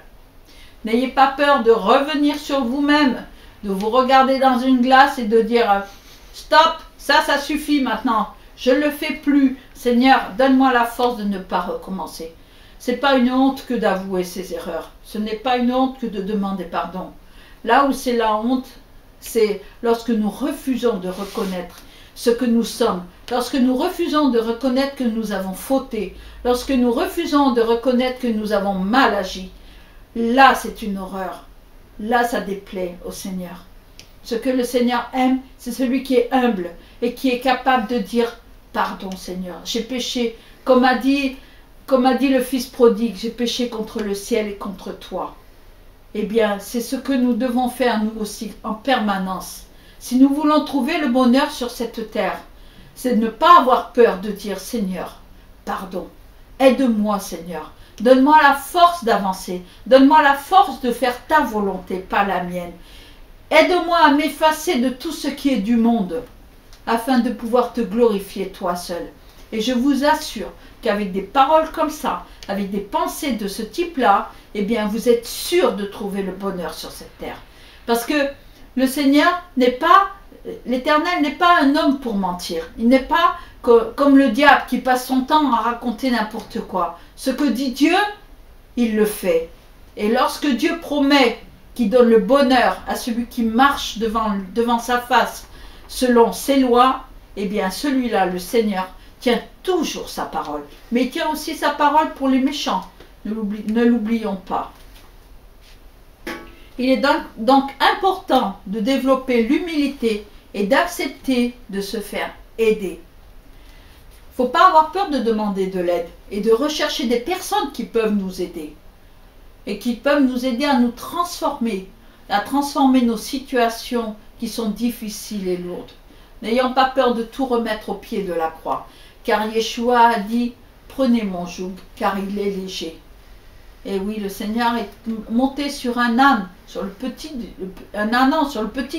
N'ayez pas peur de revenir sur vous-même, de vous regarder dans une glace et de dire « Stop, ça suffit maintenant, je ne le fais plus. Seigneur, donne-moi la force de ne pas recommencer. » Ce n'est pas une honte que d'avouer ses erreurs. Ce n'est pas une honte que de demander pardon. Là où c'est la honte, c'est lorsque nous refusons de reconnaître ce que nous sommes, lorsque nous refusons de reconnaître que nous avons fauté, lorsque nous refusons de reconnaître que nous avons mal agi. Là, c'est une horreur. Là, ça déplaît au Seigneur. Ce que le Seigneur aime, c'est celui qui est humble et qui est capable de dire « Pardon Seigneur, j'ai péché. » Comme a dit le fils prodigue, « J'ai péché contre le ciel et contre toi. » Eh bien, c'est ce que nous devons faire nous aussi en permanence. Si nous voulons trouver le bonheur sur cette terre, c'est de ne pas avoir peur de dire « Seigneur, pardon, aide-moi Seigneur. » Donne-moi la force d'avancer. Donne-moi la force de faire ta volonté, pas la mienne. Aide-moi à m'effacer de tout ce qui est du monde, afin de pouvoir te glorifier toi seul. Et je vous assure qu'avec des paroles comme ça, avec des pensées de ce type-là, eh bien, vous êtes sûr de trouver le bonheur sur cette terre. Parce que le Seigneur n'est pas, l'Éternel n'est pas un homme pour mentir. Il n'est pas comme le diable qui passe son temps à raconter n'importe quoi. Ce que dit Dieu, il le fait. Et lorsque Dieu promet qu'il donne le bonheur à celui qui marche devant sa face selon ses lois, eh bien celui-là, le Seigneur, tient toujours sa parole. Mais il tient aussi sa parole pour les méchants. Ne l'oublions pas. Il est donc important de développer l'humilité et d'accepter de se faire aider. Il ne faut pas avoir peur de demander de l'aide et de rechercher des personnes qui peuvent nous aider et qui peuvent nous aider à nous transformer, à transformer nos situations qui sont difficiles et lourdes. N'ayons pas peur de tout remettre au pied de la croix, car Yeshua a dit, prenez mon joug, car il est léger. Et oui, le Seigneur est monté sur un âne, sur le petit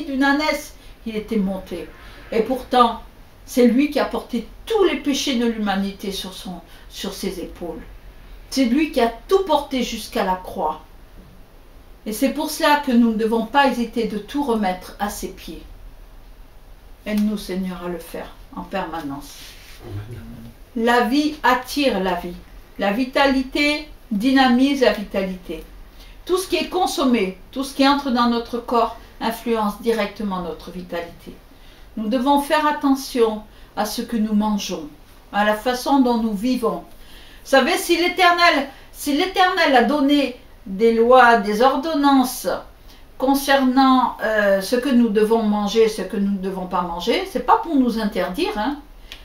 d'une ânesse, il était monté. Et pourtant, c'est lui qui a porté tous les péchés de l'humanité sur ses épaules. C'est lui qui a tout porté jusqu'à la croix. Et c'est pour cela que nous ne devons pas hésiter de tout remettre à ses pieds. Aide-nous, Seigneur, à le faire en permanence. La vie attire la vie. La vitalité dynamise la vitalité. Tout ce qui est consommé, tout ce qui entre dans notre corps influence directement notre vitalité. Nous devons faire attention à ce que nous mangeons, à la façon dont nous vivons. Vous savez, si l'Éternel a donné des lois, des ordonnances concernant ce que nous devons manger, ce que nous ne devons pas manger, c'est pas pour nous interdire, hein.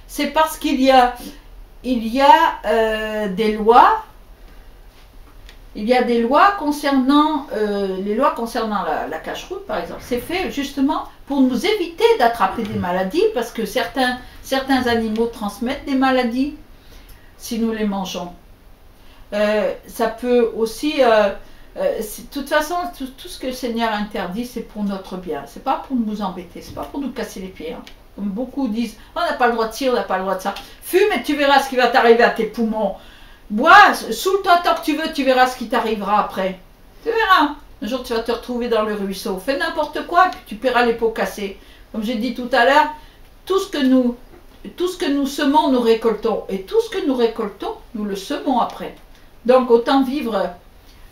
C'est parce qu'il y a des lois. Il y a des lois concernant la cache-route, par exemple. C'est fait justement pour nous éviter d'attraper des maladies, parce que certains animaux transmettent des maladies si nous les mangeons. Ça peut aussi... de toute façon, tout ce que le Seigneur interdit, c'est pour notre bien. C'est pas pour nous embêter, c'est pas pour nous casser les pieds. Hein. Comme beaucoup disent, on n'a pas le droit de ci, on n'a pas le droit de ça. Fume et tu verras ce qui va t'arriver à tes poumons. Bois, saoule-toi tant que tu verras ce qui t'arrivera après. Tu verras. Un jour, tu vas te retrouver dans le ruisseau. Fais n'importe quoi et puis tu paieras les pots cassés. Comme j'ai dit tout à l'heure, tout ce que nous semons, nous récoltons. Et tout ce que nous récoltons, nous le semons après. Donc, autant vivre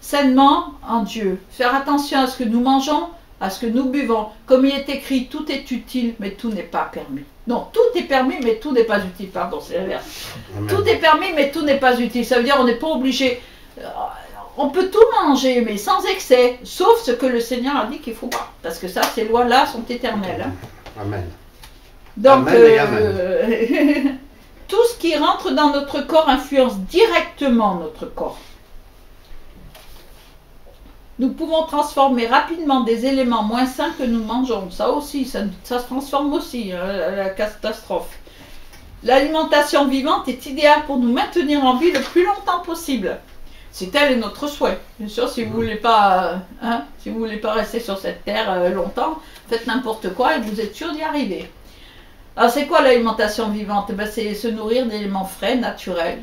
sainement en Dieu. Faire attention à ce que nous mangeons, à ce que nous buvons. Comme il est écrit, tout est utile, mais tout n'est pas permis. Non, tout est permis, mais tout n'est pas utile. Pardon, c'est l'inverse. Tout est permis, mais tout n'est pas utile. Ça veut dire qu'on n'est pas obligé. On peut tout manger, mais sans excès, sauf ce que le Seigneur a dit qu'il ne faut pas. Parce que ça, ces lois-là sont éternelles. Hein. Amen. Donc, Amen. tout ce qui rentre dans notre corps influence directement notre corps. Nous pouvons transformer rapidement des éléments moins sains que nous mangeons. Ça aussi, ça se transforme aussi, la catastrophe. L'alimentation vivante est idéale pour nous maintenir en vie le plus longtemps possible. C'est tel est notre souhait. Bien sûr, si vous voulez pas, si vous voulez pas rester sur cette terre longtemps, faites n'importe quoi et vous êtes sûr d'y arriver. Alors, c'est quoi l'alimentation vivante? Ben, c'est se nourrir d'éléments frais, naturels.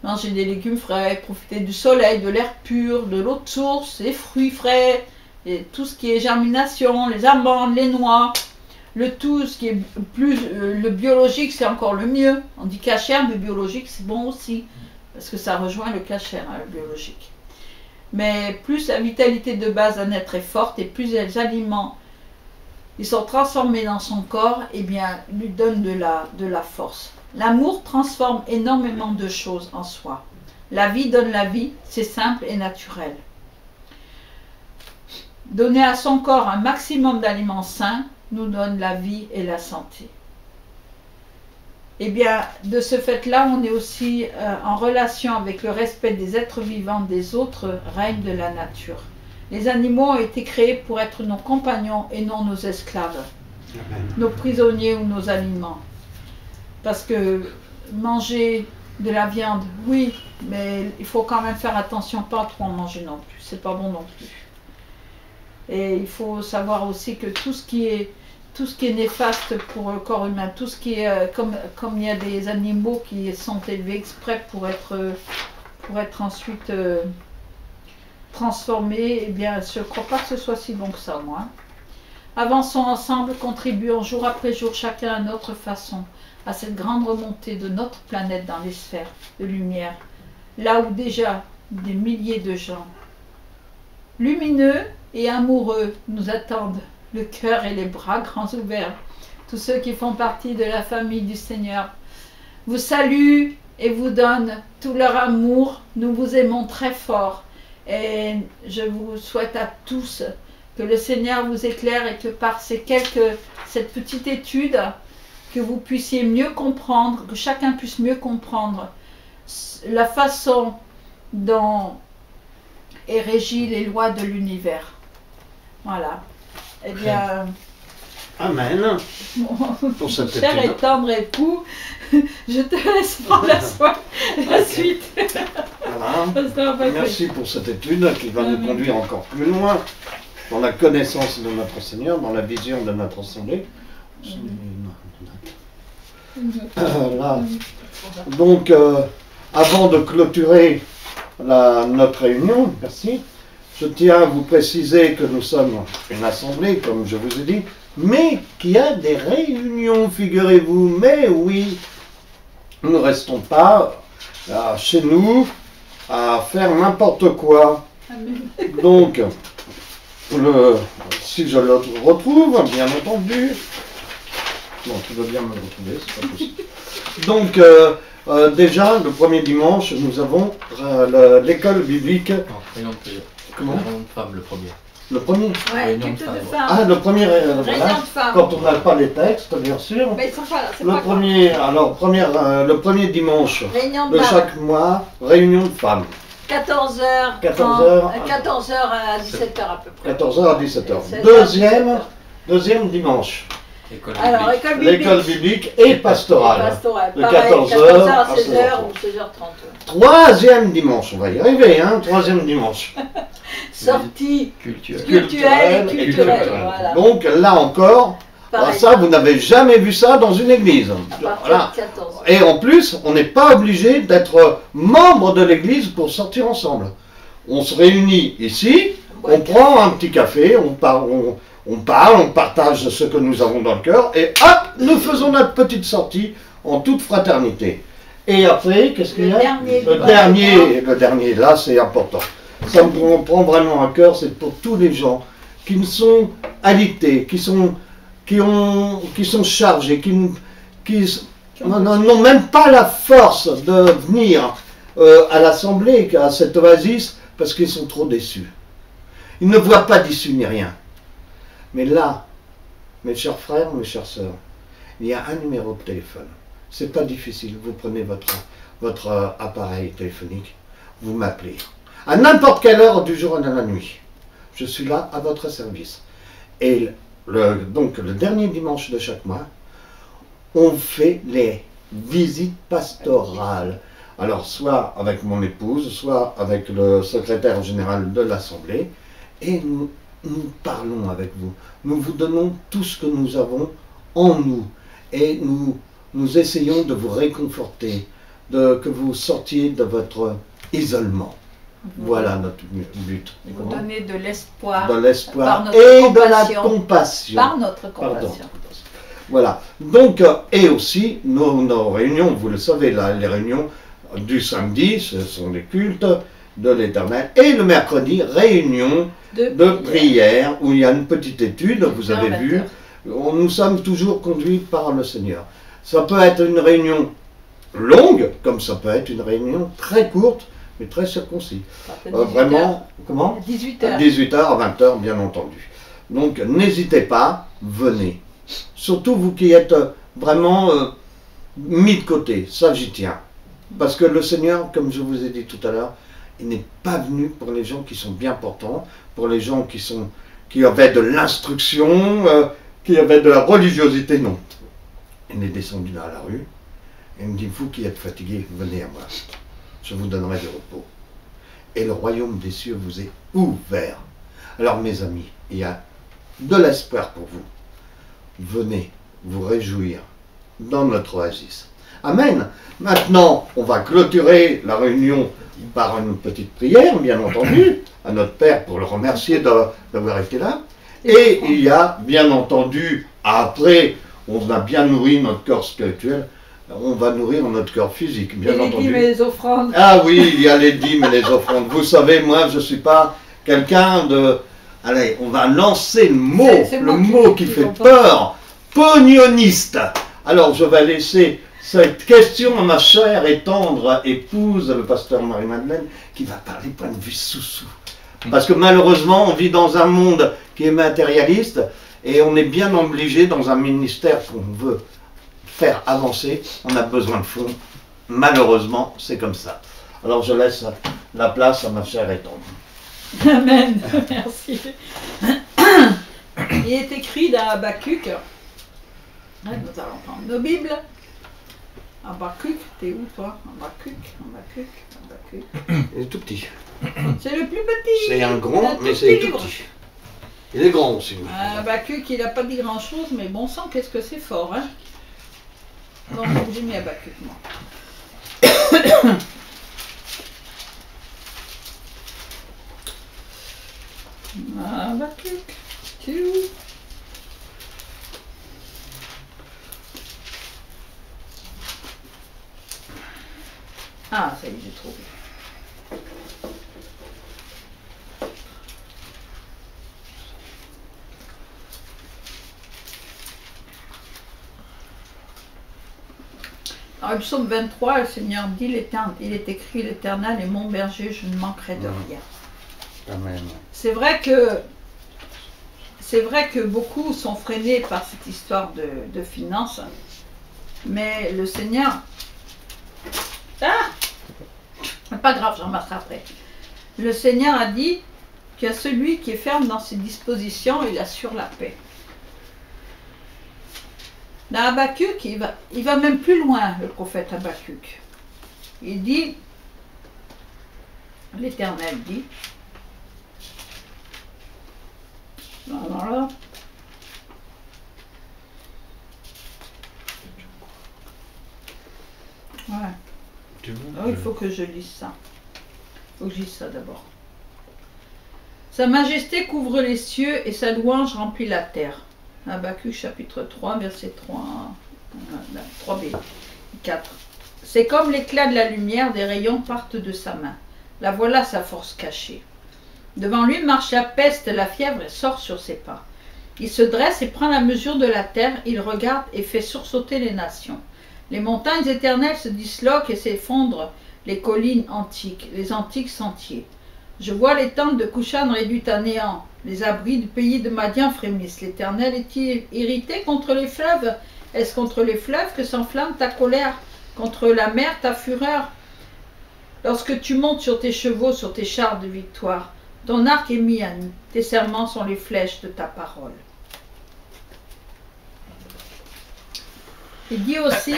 Manger des légumes frais, profiter du soleil, de l'air pur, de l'eau de source, des fruits frais, et tout ce qui est germination, les amandes, les noix, le tout, ce qui est plus le biologique, c'est encore le mieux. On dit cachère, mais biologique, c'est bon aussi, parce que ça rejoint le cachère, le biologique. Mais plus la vitalité de base d'un être est forte, et plus les aliments ils sont transformés dans son corps, et bien, lui donnent de la force. L'amour transforme énormément de choses en soi. La vie donne la vie, c'est simple et naturel. Donner à son corps un maximum d'aliments sains nous donne la vie et la santé. Eh bien, de ce fait-là, on est aussi en relation avec le respect des êtres vivants des autres règnes de la nature. Les animaux ont été créés pour être nos compagnons et non nos esclaves, nos prisonniers ou nos aliments. Parce que manger de la viande, oui, mais il faut quand même faire attention, pas trop en manger non plus, c'est pas bon non plus. Et il faut savoir aussi que tout ce qui est néfaste pour le corps humain, tout ce qui est, comme il y a des animaux qui sont élevés exprès pour être ensuite transformés, eh bien je ne crois pas que ce soit si bon que ça, moi. Avançons ensemble, contribuons jour après jour, chacun à notre façon, à cette grande remontée de notre planète dans les sphères de lumière, là où déjà des milliers de gens lumineux et amoureux nous attendent, le cœur et les bras grands ouverts. Tous ceux qui font partie de la famille du Seigneur vous saluent et vous donnent tout leur amour. Nous vous aimons très fort et je vous souhaite à tous que le Seigneur vous éclaire et que par cette petite étude, que vous puissiez mieux comprendre, que chacun puisse mieux comprendre la façon dont est régie les lois de l'univers. Voilà. Eh bien, Amen. Pour cette cher et étude. tendre époux, je te laisse prendre la suite. Voilà. Pasteur Patrick. Merci pour cette étude qui va nous conduire encore plus loin dans la connaissance de notre Seigneur, dans la vision de notre assemblée. Là. Donc, avant de clôturer notre réunion, merci, je tiens à vous préciser que nous sommes une assemblée, comme je vous ai dit, mais qu'il y a des réunions, figurez-vous. Mais oui, nous ne restons pas chez nous à faire n'importe quoi. Amen. Donc, si je le retrouve, bien entendu. Bon, tu veux bien me le retrouver, c'est pas possible. Donc, déjà, le premier dimanche, nous avons l'école biblique. Non, réunion de Comment? réunion de femmes, le premier. Le premier. Ouais, Réunion culte de de femmes. femmes. Ah, le premier. Réunion Voilà. de femmes. Quand on n'a pas les textes, bien sûr. Mais ils sont pas là, c'est Le pas grave. premier, alors, le premier dimanche Réunion de de femmes. chaque mois, réunion de femmes. 14h. 14h. 14h à 17h à peu près. 14h à 17h. 16h. Deuxième dimanche, École Alors, biblique. école biblique. l'école biblique et pastorale. Pastorale. De Pareil, 14h 14h à à 16h ou 16h30. Troisième dimanche, on va y arriver, hein, troisième dimanche. Sortie Culturelle. culturelle et culturelle. culturelle. Voilà. Donc là encore, Pareil. ça, vous n'avez jamais vu ça dans une église. À partir Voilà. de 14h. Et en plus, on n'est pas obligé d'être membre de l'église pour sortir ensemble. On se réunit ici, on prend un petit café, on parle, on partage ce que nous avons dans le cœur, et hop, nous faisons notre petite sortie en toute fraternité. Et après, qu'est-ce qu'il y a? Le dernier, là, c'est important. Ça me prend vraiment à cœur, c'est pour tous les gens qui ne sont alités, qui sont chargés, qui n'ont même pas la force de venir à l'assemblée, à cette oasis, parce qu'ils sont trop déçus. Ils ne voient pas d'issue ni rien. Mais là, mes chers frères, mes chères sœurs, il y a un numéro de téléphone. C'est pas difficile. Vous prenez votre appareil téléphonique, vous m'appelez. À n'importe quelle heure du jour et de la nuit. Je suis là à votre service. Et donc, le dernier dimanche de chaque mois, on fait les visites pastorales. Alors, soit avec mon épouse, soit avec le secrétaire général de l'Assemblée, et nous parlons avec vous. Nous vous donnons tout ce que nous avons en nous, et nous essayons de vous réconforter, que vous sortiez de votre isolement. Voilà notre but. Vous donnez de l'espoir. De l'espoir par notre et de la compassion. compassion. Par notre Pardon. compassion. Voilà. Donc, et aussi, nos réunions, vous le savez, là, les réunions du samedi, ce sont les cultes de l'Éternel. Et le mercredi, réunion de prière, où il y a une petite étude, vous avez vu. Nous sommes toujours conduits par le Seigneur. Ça peut être une réunion longue, comme ça peut être une réunion très courte, mais très circoncis. Vraiment, comment? 18h. 18h à 20h, bien entendu. Donc, n'hésitez pas, venez. Surtout vous qui êtes vraiment mis de côté, ça j'y tiens. Parce que le Seigneur, comme je vous ai dit tout à l'heure, il n'est pas venu pour les gens qui sont bien portants, pour les gens qui avaient de l'instruction, qui avaient de la religiosité, non. Il est descendu à la rue, et il me dit, vous qui êtes fatigués, venez à moi, je vous donnerai du repos. Et le royaume des cieux vous est ouvert. Alors mes amis, il y a de l'espoir pour vous. Venez vous réjouir dans notre oasis. Amen. Maintenant, on va clôturer la réunion par une petite prière, bien entendu, à notre Père pour le remercier d'avoir été là. Et il y a, bien entendu, après, on a bien nourri notre corps spirituel, on va nourrir notre corps physique, bien entendu. Les dîmes et les offrandes. Ah oui, il y a les dîmes et les offrandes. Vous savez, moi, je ne suis pas quelqu'un de... Allez, on va lancer le mot, C'est le moi mot qui fait comprends. peur, pognoniste. Alors, je vais laisser cette question à ma chère et tendre épouse, le pasteur Marie-Madeleine, qui va parler point de vue sous-sous. Parce que malheureusement, on vit dans un monde qui est matérialiste et on est bien obligé, dans un ministère qu'on veut faire avancer, on a besoin de fonds. Malheureusement, c'est comme ça. Alors, je laisse la place à ma chère et tendre. Amen. Merci. Il est écrit dans Habakkuk. Nous allons prendre nos Bibles. Habakkuk, t'es où toi? Habakkuk. Il est tout petit. C'est le plus petit. C'est un Le grand, tout mais petit c'est tout livre. petit. Il est grand aussi. Habakkuk, il n'a pas dit grand chose, mais bon sang, qu'est-ce que c'est fort, hein? Donc j'ai mis Habakkuk, moi. Habakkuk, tu es où? Ah, ça y est, j'ai trouvé. Dans le psaume 23, le Seigneur dit, il est écrit, l'Éternel est mon berger, je ne manquerai de rien. Amen. C'est vrai que beaucoup sont freinés par cette histoire de finances, mais le Seigneur... Ah! Pas grave, j'en rattraperai. Le Seigneur a dit qu'à celui qui est ferme dans ses dispositions, il assure la paix. Dans Habakkuk, il va même plus loin, le prophète Habakkuk. Il dit, l'Éternel dit, voilà. Ouais. Oh, il faut que je lise ça. Il faut que je lise ça d'abord. Sa majesté couvre les cieux et sa louange remplit la terre. Habakkuk chapitre 3, verset 3b, 4. C'est comme l'éclat de la lumière, des rayons partent de sa main. La voilà sa force cachée. Devant lui marche la peste, la fièvre et sort sur ses pas. Il se dresse et prend la mesure de la terre, il regarde et fait sursauter les nations. Les montagnes éternelles se disloquent et s'effondrent, les collines antiques, les antiques sentiers. Je vois les tentes de Cushan réduites à néant, les abris du pays de Madian frémissent. L'Éternel est-il irrité contre les fleuves? Est-ce contre les fleuves que s'enflamme ta colère? Contre la mer ta fureur? Lorsque tu montes sur tes chevaux, sur tes chars de victoire, ton arc est mis à nu, tes serments sont les flèches de ta parole. Il dit aussi,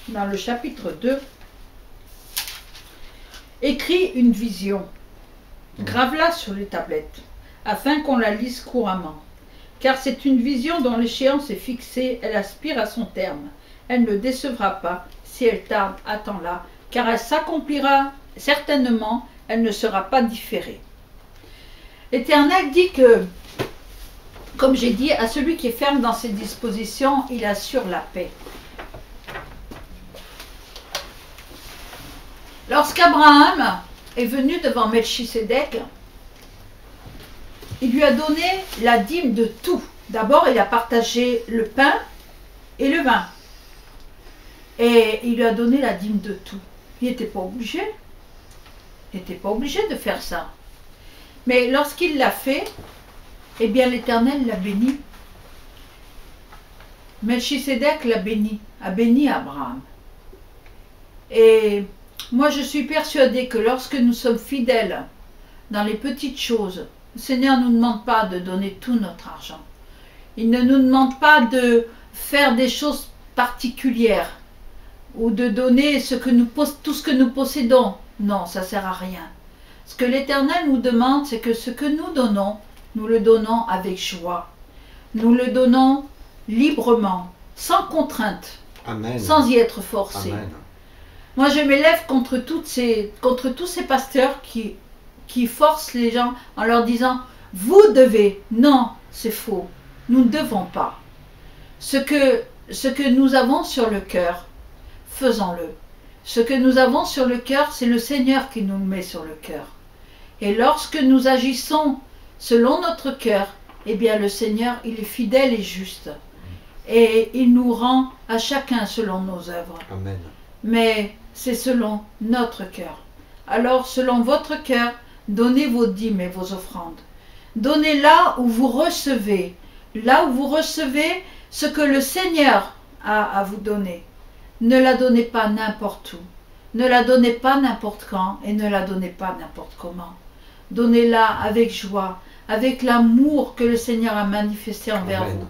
dans le chapitre 2, écris une vision, grave-la sur les tablettes, afin qu'on la lise couramment. Car c'est une vision dont l'échéance est fixée, elle aspire à son terme. Elle ne décevra pas, si elle tarde, attends-la, car elle s'accomplira certainement, elle ne sera pas différée. L'Éternel dit que, comme j'ai dit, à celui qui est ferme dans ses dispositions, il assure la paix. Lorsqu'Abraham est venu devant Melchisédek, il lui a donné la dîme de tout. D'abord, il a partagé le pain et le vin. Et il lui a donné la dîme de tout. Il n'était pas obligé. Il n'était pas obligé de faire ça. Mais lorsqu'il l'a fait, eh bien l'Éternel l'a béni. Melchisédek l'a béni, a béni Abraham. Et moi je suis persuadée que lorsque nous sommes fidèles dans les petites choses, le Seigneur ne nous demande pas de donner tout notre argent. Il ne nous demande pas de faire des choses particulières ou de donner tout ce que nous possédons. Non, ça ne sert à rien. Ce que l'Éternel nous demande, c'est que ce que nous donnons, nous le donnons avec joie. Nous le donnons librement, sans contrainte, Amen. Sans y être forcé. Amen. Moi, je m'élève contre tous ces pasteurs qui forcent les gens en leur disant « Vous devez ». Non, c'est faux. Nous ne devons pas. Ce que nous avons sur le cœur, faisons-le. Ce que nous avons sur le cœur, c'est le Seigneur qui nous le met sur le cœur. Et lorsque nous agissons selon notre cœur, eh bien le Seigneur, il est fidèle et juste. Et il nous rend à chacun selon nos œuvres. Amen. Mais c'est selon notre cœur. Alors, selon votre cœur, donnez vos dîmes et vos offrandes. Donnez là où vous recevez ce que le Seigneur a à vous donner. Ne la donnez pas n'importe où, ne la donnez pas n'importe quand et ne la donnez pas n'importe comment. Donnez-la avec joie, avec l'amour que le Seigneur a manifesté envers Amen. vous.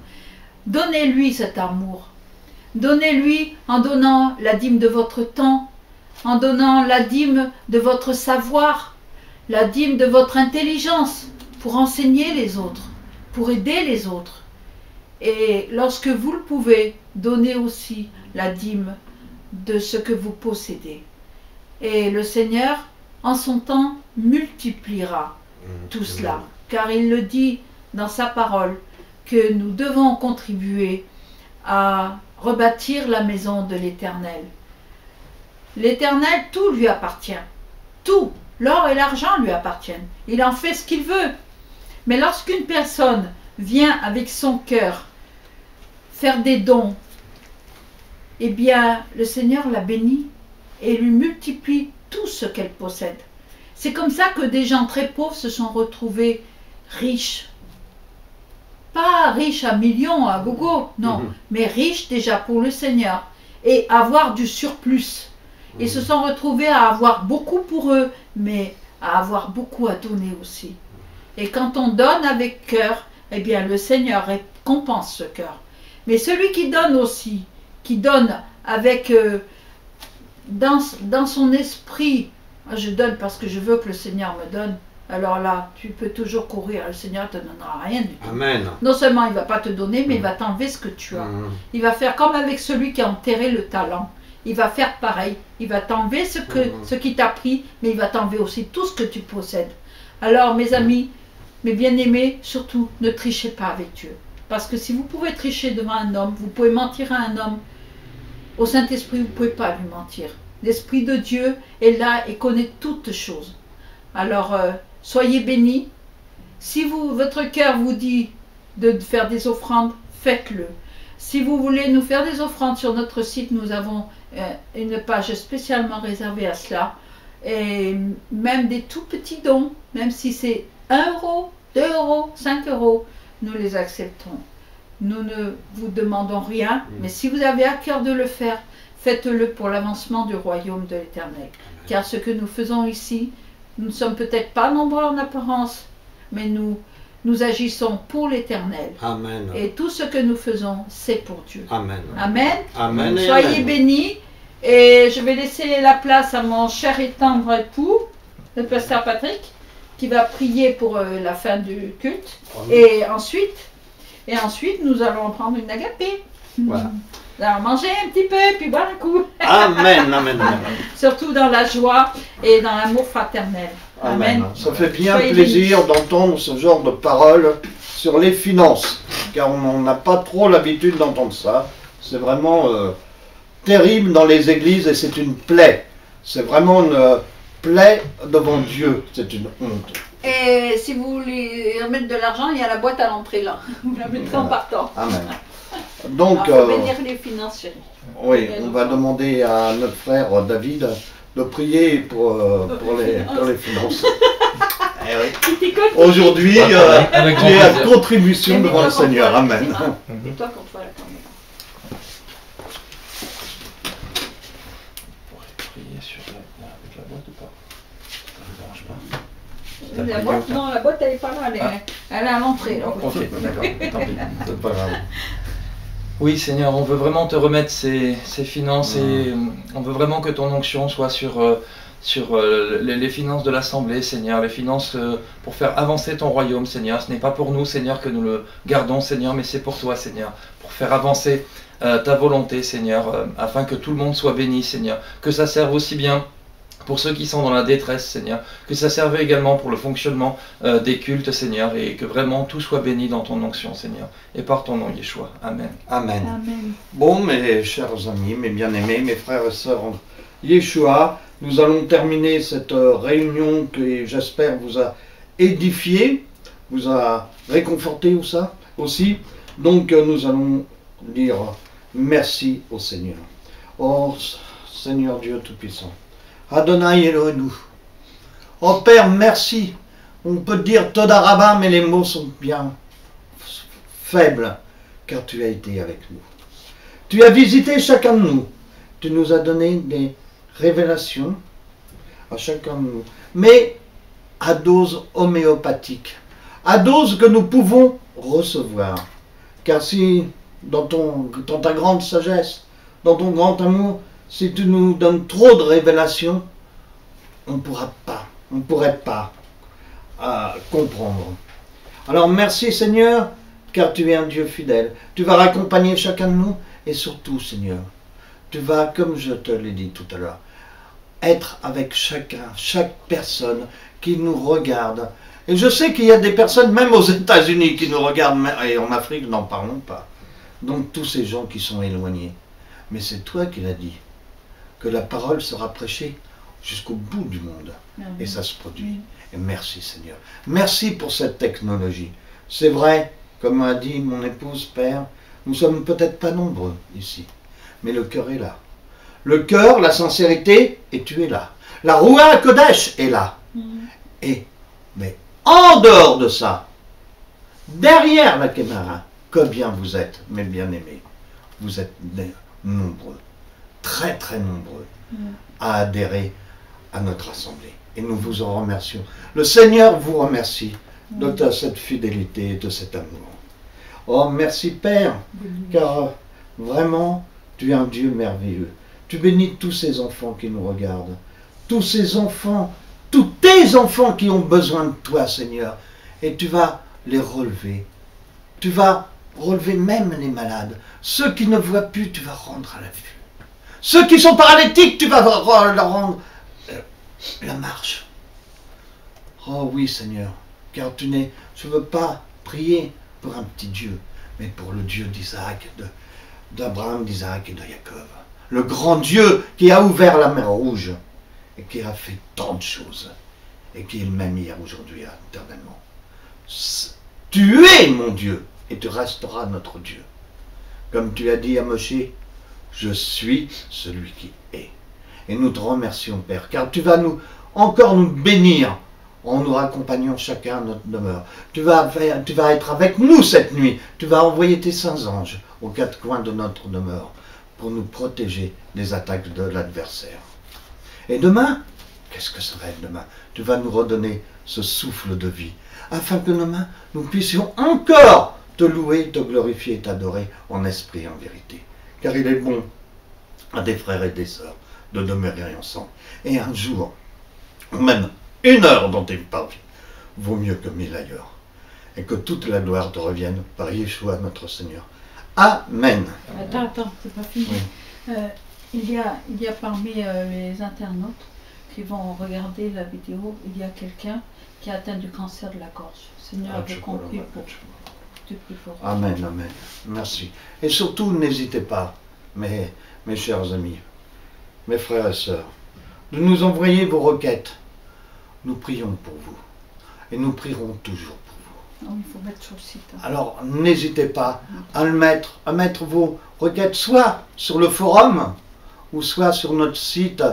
Donnez-lui cet amour. Donnez-lui en donnant la dîme de votre temps, en donnant la dîme de votre savoir, la dîme de votre intelligence, pour enseigner les autres, pour aider les autres. Et lorsque vous le pouvez, donnez aussi la dîme de ce que vous possédez. Et le Seigneur, en son temps, multipliera tout cela. Car il le dit dans sa parole, que nous devons contribuer à rebâtir la maison de l'Éternel. L'Éternel, tout lui appartient. Tout. L'or et l'argent lui appartiennent. Il en fait ce qu'il veut. Mais lorsqu'une personne vient avec son cœur faire des dons, eh bien, le Seigneur la bénit et lui multiplie tout ce qu'elle possède. C'est comme ça que des gens très pauvres se sont retrouvés riches. Pas riches à millions, à gogo, non, mais riches déjà pour le Seigneur et avoir du surplus. Ils se sont retrouvés à avoir beaucoup pour eux, mais à avoir beaucoup à donner aussi. Et quand on donne avec cœur, eh bien le Seigneur récompense ce cœur. Mais celui qui donne aussi, qui donne avec dans son esprit, je donne parce que je veux que le Seigneur me donne, alors là, tu peux toujours courir, le Seigneur ne te donnera rien du tout. Amen. Non seulement il ne va pas te donner, mais il va t'enlever ce que tu as. Il va faire comme avec celui qui a enterré le talent. Il va faire pareil. Il va t'enlever ce qui t'a pris, mais il va t'enlever aussi tout ce que tu possèdes. Alors, mes amis, mes bien-aimés, surtout, ne trichez pas avec Dieu. Parce que si vous pouvez tricher devant un homme, vous pouvez mentir à un homme, au Saint-Esprit, vous ne pouvez pas lui mentir. L'Esprit de Dieu est là et connaît toutes choses. Alors, soyez bénis. Si votre cœur vous dit de faire des offrandes, faites-le. Si vous voulez nous faire des offrandes sur notre site, nous avons une page spécialement réservée à cela. Et même des tout petits dons, même si c'est 1 euro, 2 euros, 5 euros, nous les acceptons. Nous ne vous demandons rien, mais si vous avez à cœur de le faire, faites-le pour l'avancement du royaume de l'Éternel. Car ce que nous faisons ici, nous ne sommes peut-être pas nombreux en apparence, mais nous agissons pour l'Éternel. Amen. Et tout ce que nous faisons, c'est pour Dieu. Amen. Amen. Amen. Soyez bénis. Et je vais laisser la place à mon cher et tendre époux, le pasteur Patrick, qui va prier pour la fin du culte. Et ensuite, nous allons prendre une agapé. Voilà. Nous allons manger un petit peu, puis boire un coup. Amen. Amen. Amen. Surtout dans la joie et dans l'amour fraternel. Amen. Ça fait bien Soyez plaisir d'entendre ce genre de paroles sur les finances, car on n'a pas trop l'habitude d'entendre ça. C'est vraiment terrible dans les églises et c'est une plaie. C'est vraiment une plaie devant Dieu. C'est une honte. Et si vous voulez remettre de l'argent, il y a la boîte à l'entrée là. Vous la mettrez en partant. Amen. Donc, Alors, faut bénir les finances, chérie. oui, on va demander à notre frère David de prier pour les finances. Eh oui. Aujourd'hui, Avec tu es à grand contribution devant le Seigneur. Amen. Et toi, quand tu vois la caméra. prier sur avec la boîte ou pas? Ça ne dérange pas. La boîte, non, la boîte, elle est pas là, elle est à l'entrée. là. Ok, d'accord, tant pis. C'est pas grave. Oui, Seigneur, on veut vraiment te remettre ces finances et on veut vraiment que ton onction soit sur les finances de l'Assemblée, Seigneur, les finances pour faire avancer ton royaume, Seigneur. Ce n'est pas pour nous, Seigneur, que nous le gardons, Seigneur, mais c'est pour toi, Seigneur, pour faire avancer ta volonté, Seigneur, afin que tout le monde soit béni, Seigneur, que ça serve aussi bien pour ceux qui sont dans la détresse, Seigneur, que ça serve également pour le fonctionnement des cultes, Seigneur, et que vraiment tout soit béni dans ton onction, Seigneur, et par ton nom, Yeshua. Amen. Amen. Amen. Bon, mes chers amis, mes bien-aimés, mes frères et sœurs en Yeshua, nous allons terminer cette réunion qui, j'espère, vous a édifié, vous a réconforté aussi. Donc, nous allons dire merci au Seigneur. Oh, Seigneur Dieu Tout-Puissant, Adonai Elohenu. Oh Père, merci. On peut dire Toda Rabba, mais les mots sont bien faibles, car tu as été avec nous. Tu as visité chacun de nous. Tu nous as donné des révélations à chacun de nous, mais à dose homéopathique, à dose que nous pouvons recevoir. Car si, dans ta grande sagesse, dans ton grand amour, si tu nous donnes trop de révélations, on ne pourrait pas comprendre. Alors merci Seigneur, car tu es un Dieu fidèle. Tu vas raccompagner chacun de nous et surtout Seigneur, tu vas, comme je te l'ai dit tout à l'heure, être avec chaque personne qui nous regarde. Et je sais qu'il y a des personnes, même aux États-Unis, qui nous regardent, et en Afrique, n'en parlons pas. Donc tous ces gens qui sont éloignés. Mais c'est toi qui l'as dit, que la parole sera prêchée jusqu'au bout du monde. Amen. Et ça se produit. Et merci Seigneur. Merci pour cette technologie. C'est vrai, comme a dit mon épouse, Père, nous sommes peut-être pas nombreux ici, mais le cœur est là. Le cœur, la sincérité, et tu es là. La Roua Kodesh est là. Mais en dehors de ça, derrière la caméra, que bien vous êtes, mes bien-aimés. Vous êtes nombreux, très très nombreux, à adhérer à notre assemblée. Et nous vous en remercions. Le Seigneur vous remercie de cette fidélité et de cet amour. Oh, merci Père, car vraiment, tu es un Dieu merveilleux. Tu bénis tous ces enfants qui nous regardent, tous ces enfants, tous tes enfants qui ont besoin de toi, Seigneur. Et tu vas les relever. Tu vas relever même les malades. Ceux qui ne voient plus, tu vas rendre à la vue. Ceux qui sont paralytiques, tu vas leur rendre la marche. Oh oui, Seigneur, car je ne veux pas prier pour un petit Dieu, mais pour le Dieu d'Isaac, d'Abraham, d'Isaac et de Jacob. Le grand Dieu qui a ouvert la mer Rouge et qui a fait tant de choses et qui est le même hier, aujourd'hui, éternellement. Tu es mon Dieu et tu resteras notre Dieu. Comme tu as dit à Moshe, je suis celui qui est. Et nous te remercions, Père, car tu vas encore nous bénir en nous accompagnant chacun à notre demeure. Tu vas être avec nous cette nuit. Tu vas envoyer tes saints anges aux quatre coins de notre demeure pour nous protéger des attaques de l'adversaire. Et demain, qu'est-ce que ça va être demain? Tu vas nous redonner ce souffle de vie, afin que demain, nous puissions encore te louer, te glorifier et t'adorer en esprit et en vérité. Car il est bon à des frères et des sœurs de demeurer ensemble. Et un jour, ou même une heure dans tes pas vaut mieux que 1000 ailleurs. Et que toute la gloire te revienne par Yeshua notre Seigneur. Amen. Attends, c'est pas fini. Oui. Il y a parmi les internautes qui vont regarder la vidéo, il y a quelqu'un qui a atteint du cancer de la gorge. Seigneur avait compris pour tu pries pour. Amen, amen. Merci. Et surtout, n'hésitez pas, mes chers amis, mes frères et sœurs, de nous envoyer vos requêtes. Nous prions pour vous. Et nous prierons toujours pour vous. Non, il faut mettre sur le site. Alors, n'hésitez pas à mettre vos requêtes soit sur le forum, ou soit sur notre site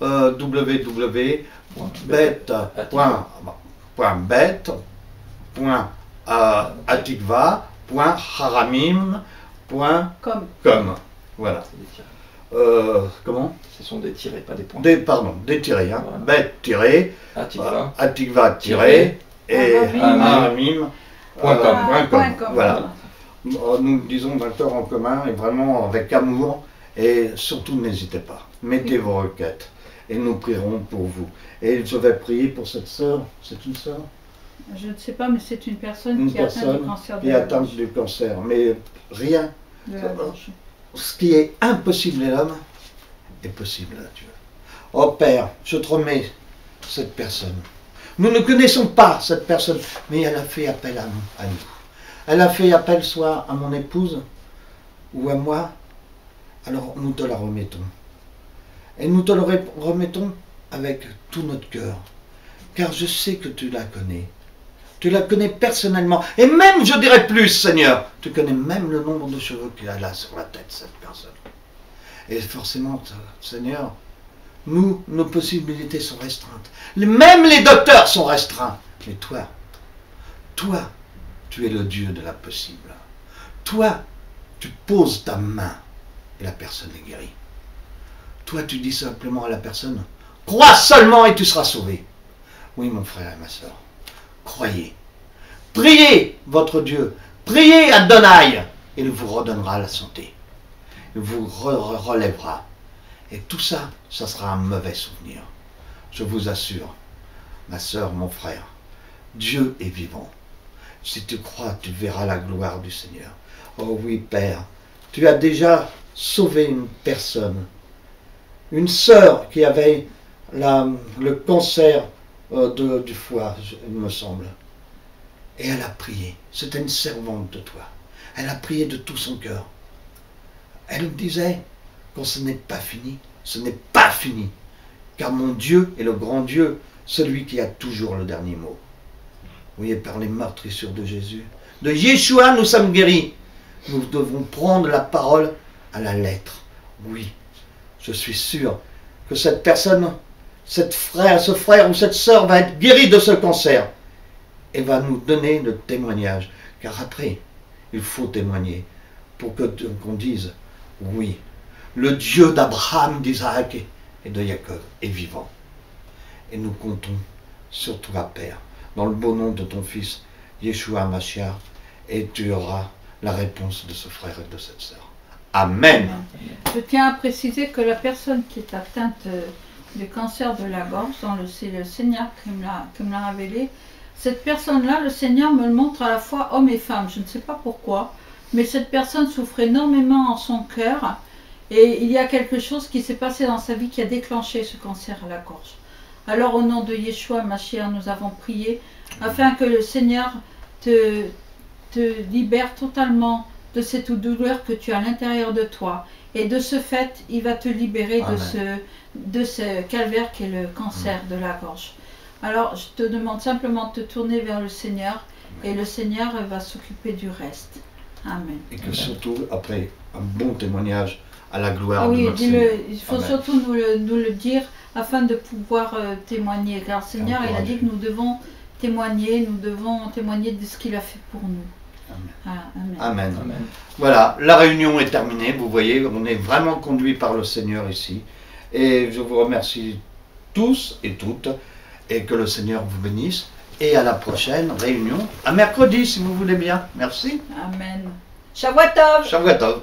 www.bet.atikva.haramim.com. Voilà. Comment? Ce sont des tirés, pas des points. Des tirés, hein. Voilà. Bet-Atikva-et-haramim.com. Voilà. Nous disons d'accord en commun et vraiment avec amour. Et surtout, n'hésitez pas. Mettez vos requêtes. Et nous prierons pour vous. Et je vais prier pour cette sœur. C'est une sœur? Je ne sais pas, mais c'est une personne qui a atteint du cancer de la atteint gorge. du cancer. Mais rien. De la gorge. Ce qui est impossible à l'homme est possible à Dieu. Oh Père, je te remets cette personne. Nous ne connaissons pas cette personne, mais elle a fait appel à nous. Elle a fait appel soit à mon épouse ou à moi. Alors nous te la remettons. Et nous te la remettons avec tout notre cœur. Car je sais que tu la connais. Tu la connais personnellement. Et même, je dirais plus, Seigneur, tu connais même le nombre de cheveux qu'il a là sur la tête, cette personne. Et forcément, Seigneur, nos possibilités sont restreintes. Même les docteurs sont restreints. Mais toi, tu es le Dieu de l'impossible. Toi, tu poses ta main et la personne est guérie. Toi, tu dis simplement à la personne, crois seulement et tu seras sauvé. Oui, mon frère et ma soeur, croyez. Priez votre Dieu. Priez Adonai. Il vous redonnera la santé. Il vous relèvera. Et tout ça, ça sera un mauvais souvenir. Je vous assure, ma soeur, mon frère, Dieu est vivant. Si tu crois, tu verras la gloire du Seigneur. Oh oui, Père, tu as déjà sauvé une personne. Une sœur qui avait le cancer du foie, il me semble. Et elle a prié. C'était une servante de toi. Elle a prié de tout son cœur. Elle disait, quand ce n'est pas fini, ce n'est pas fini. Car mon Dieu est le grand Dieu, celui qui a toujours le dernier mot. Vous voyez, par les meurtrissures de Jésus, de Yeshua, nous sommes guéris. Nous devons prendre la parole à la lettre. Oui, je suis sûr que cette personne, ce frère ou cette sœur va être guéri de ce cancer et va nous donner le témoignage. Car après, il faut témoigner pour qu'on dise, oui, le Dieu d'Abraham, d'Isaac et de Jacob est vivant. Et nous comptons sur toi, Père, dans le beau nom de ton Fils, Yeshua Mashiach, et tu auras la réponse de ce frère et de cette sœur. Amen. Je tiens à préciser que la personne qui est atteinte du cancer de la gorge, c'est le Seigneur qui me l'a révélé. Cette personne-là, le Seigneur me le montre à la fois homme et femme. Je ne sais pas pourquoi, mais cette personne souffre énormément en son cœur. Et il y a quelque chose qui s'est passé dans sa vie qui a déclenché ce cancer à la gorge. Alors au nom de Yeshua Mashiach, nous avons prié afin que le Seigneur te libère totalement de cette douleur que tu as à l'intérieur de toi. Et de ce fait, il va te libérer de ce calvaire qui est le cancer de la gorge. Alors je te demande simplement de te tourner vers le Seigneur et le Seigneur va s'occuper du reste. Amen. Et que surtout, après, un bon témoignage à la gloire de notre Seigneur. Il faut surtout nous le dire afin de pouvoir témoigner. Car le Seigneur, il a dit que nous devons témoigner de ce qu'il a fait pour nous. Amen. Amen. Amen. Amen. Voilà, la réunion est terminée. Vous voyez, on est vraiment conduit par le Seigneur ici. Et je vous remercie tous et toutes. Et que le Seigneur vous bénisse. Et à la prochaine réunion, à mercredi si vous voulez bien. Merci. Amen. Shavuot Tov. Shavuot Tov.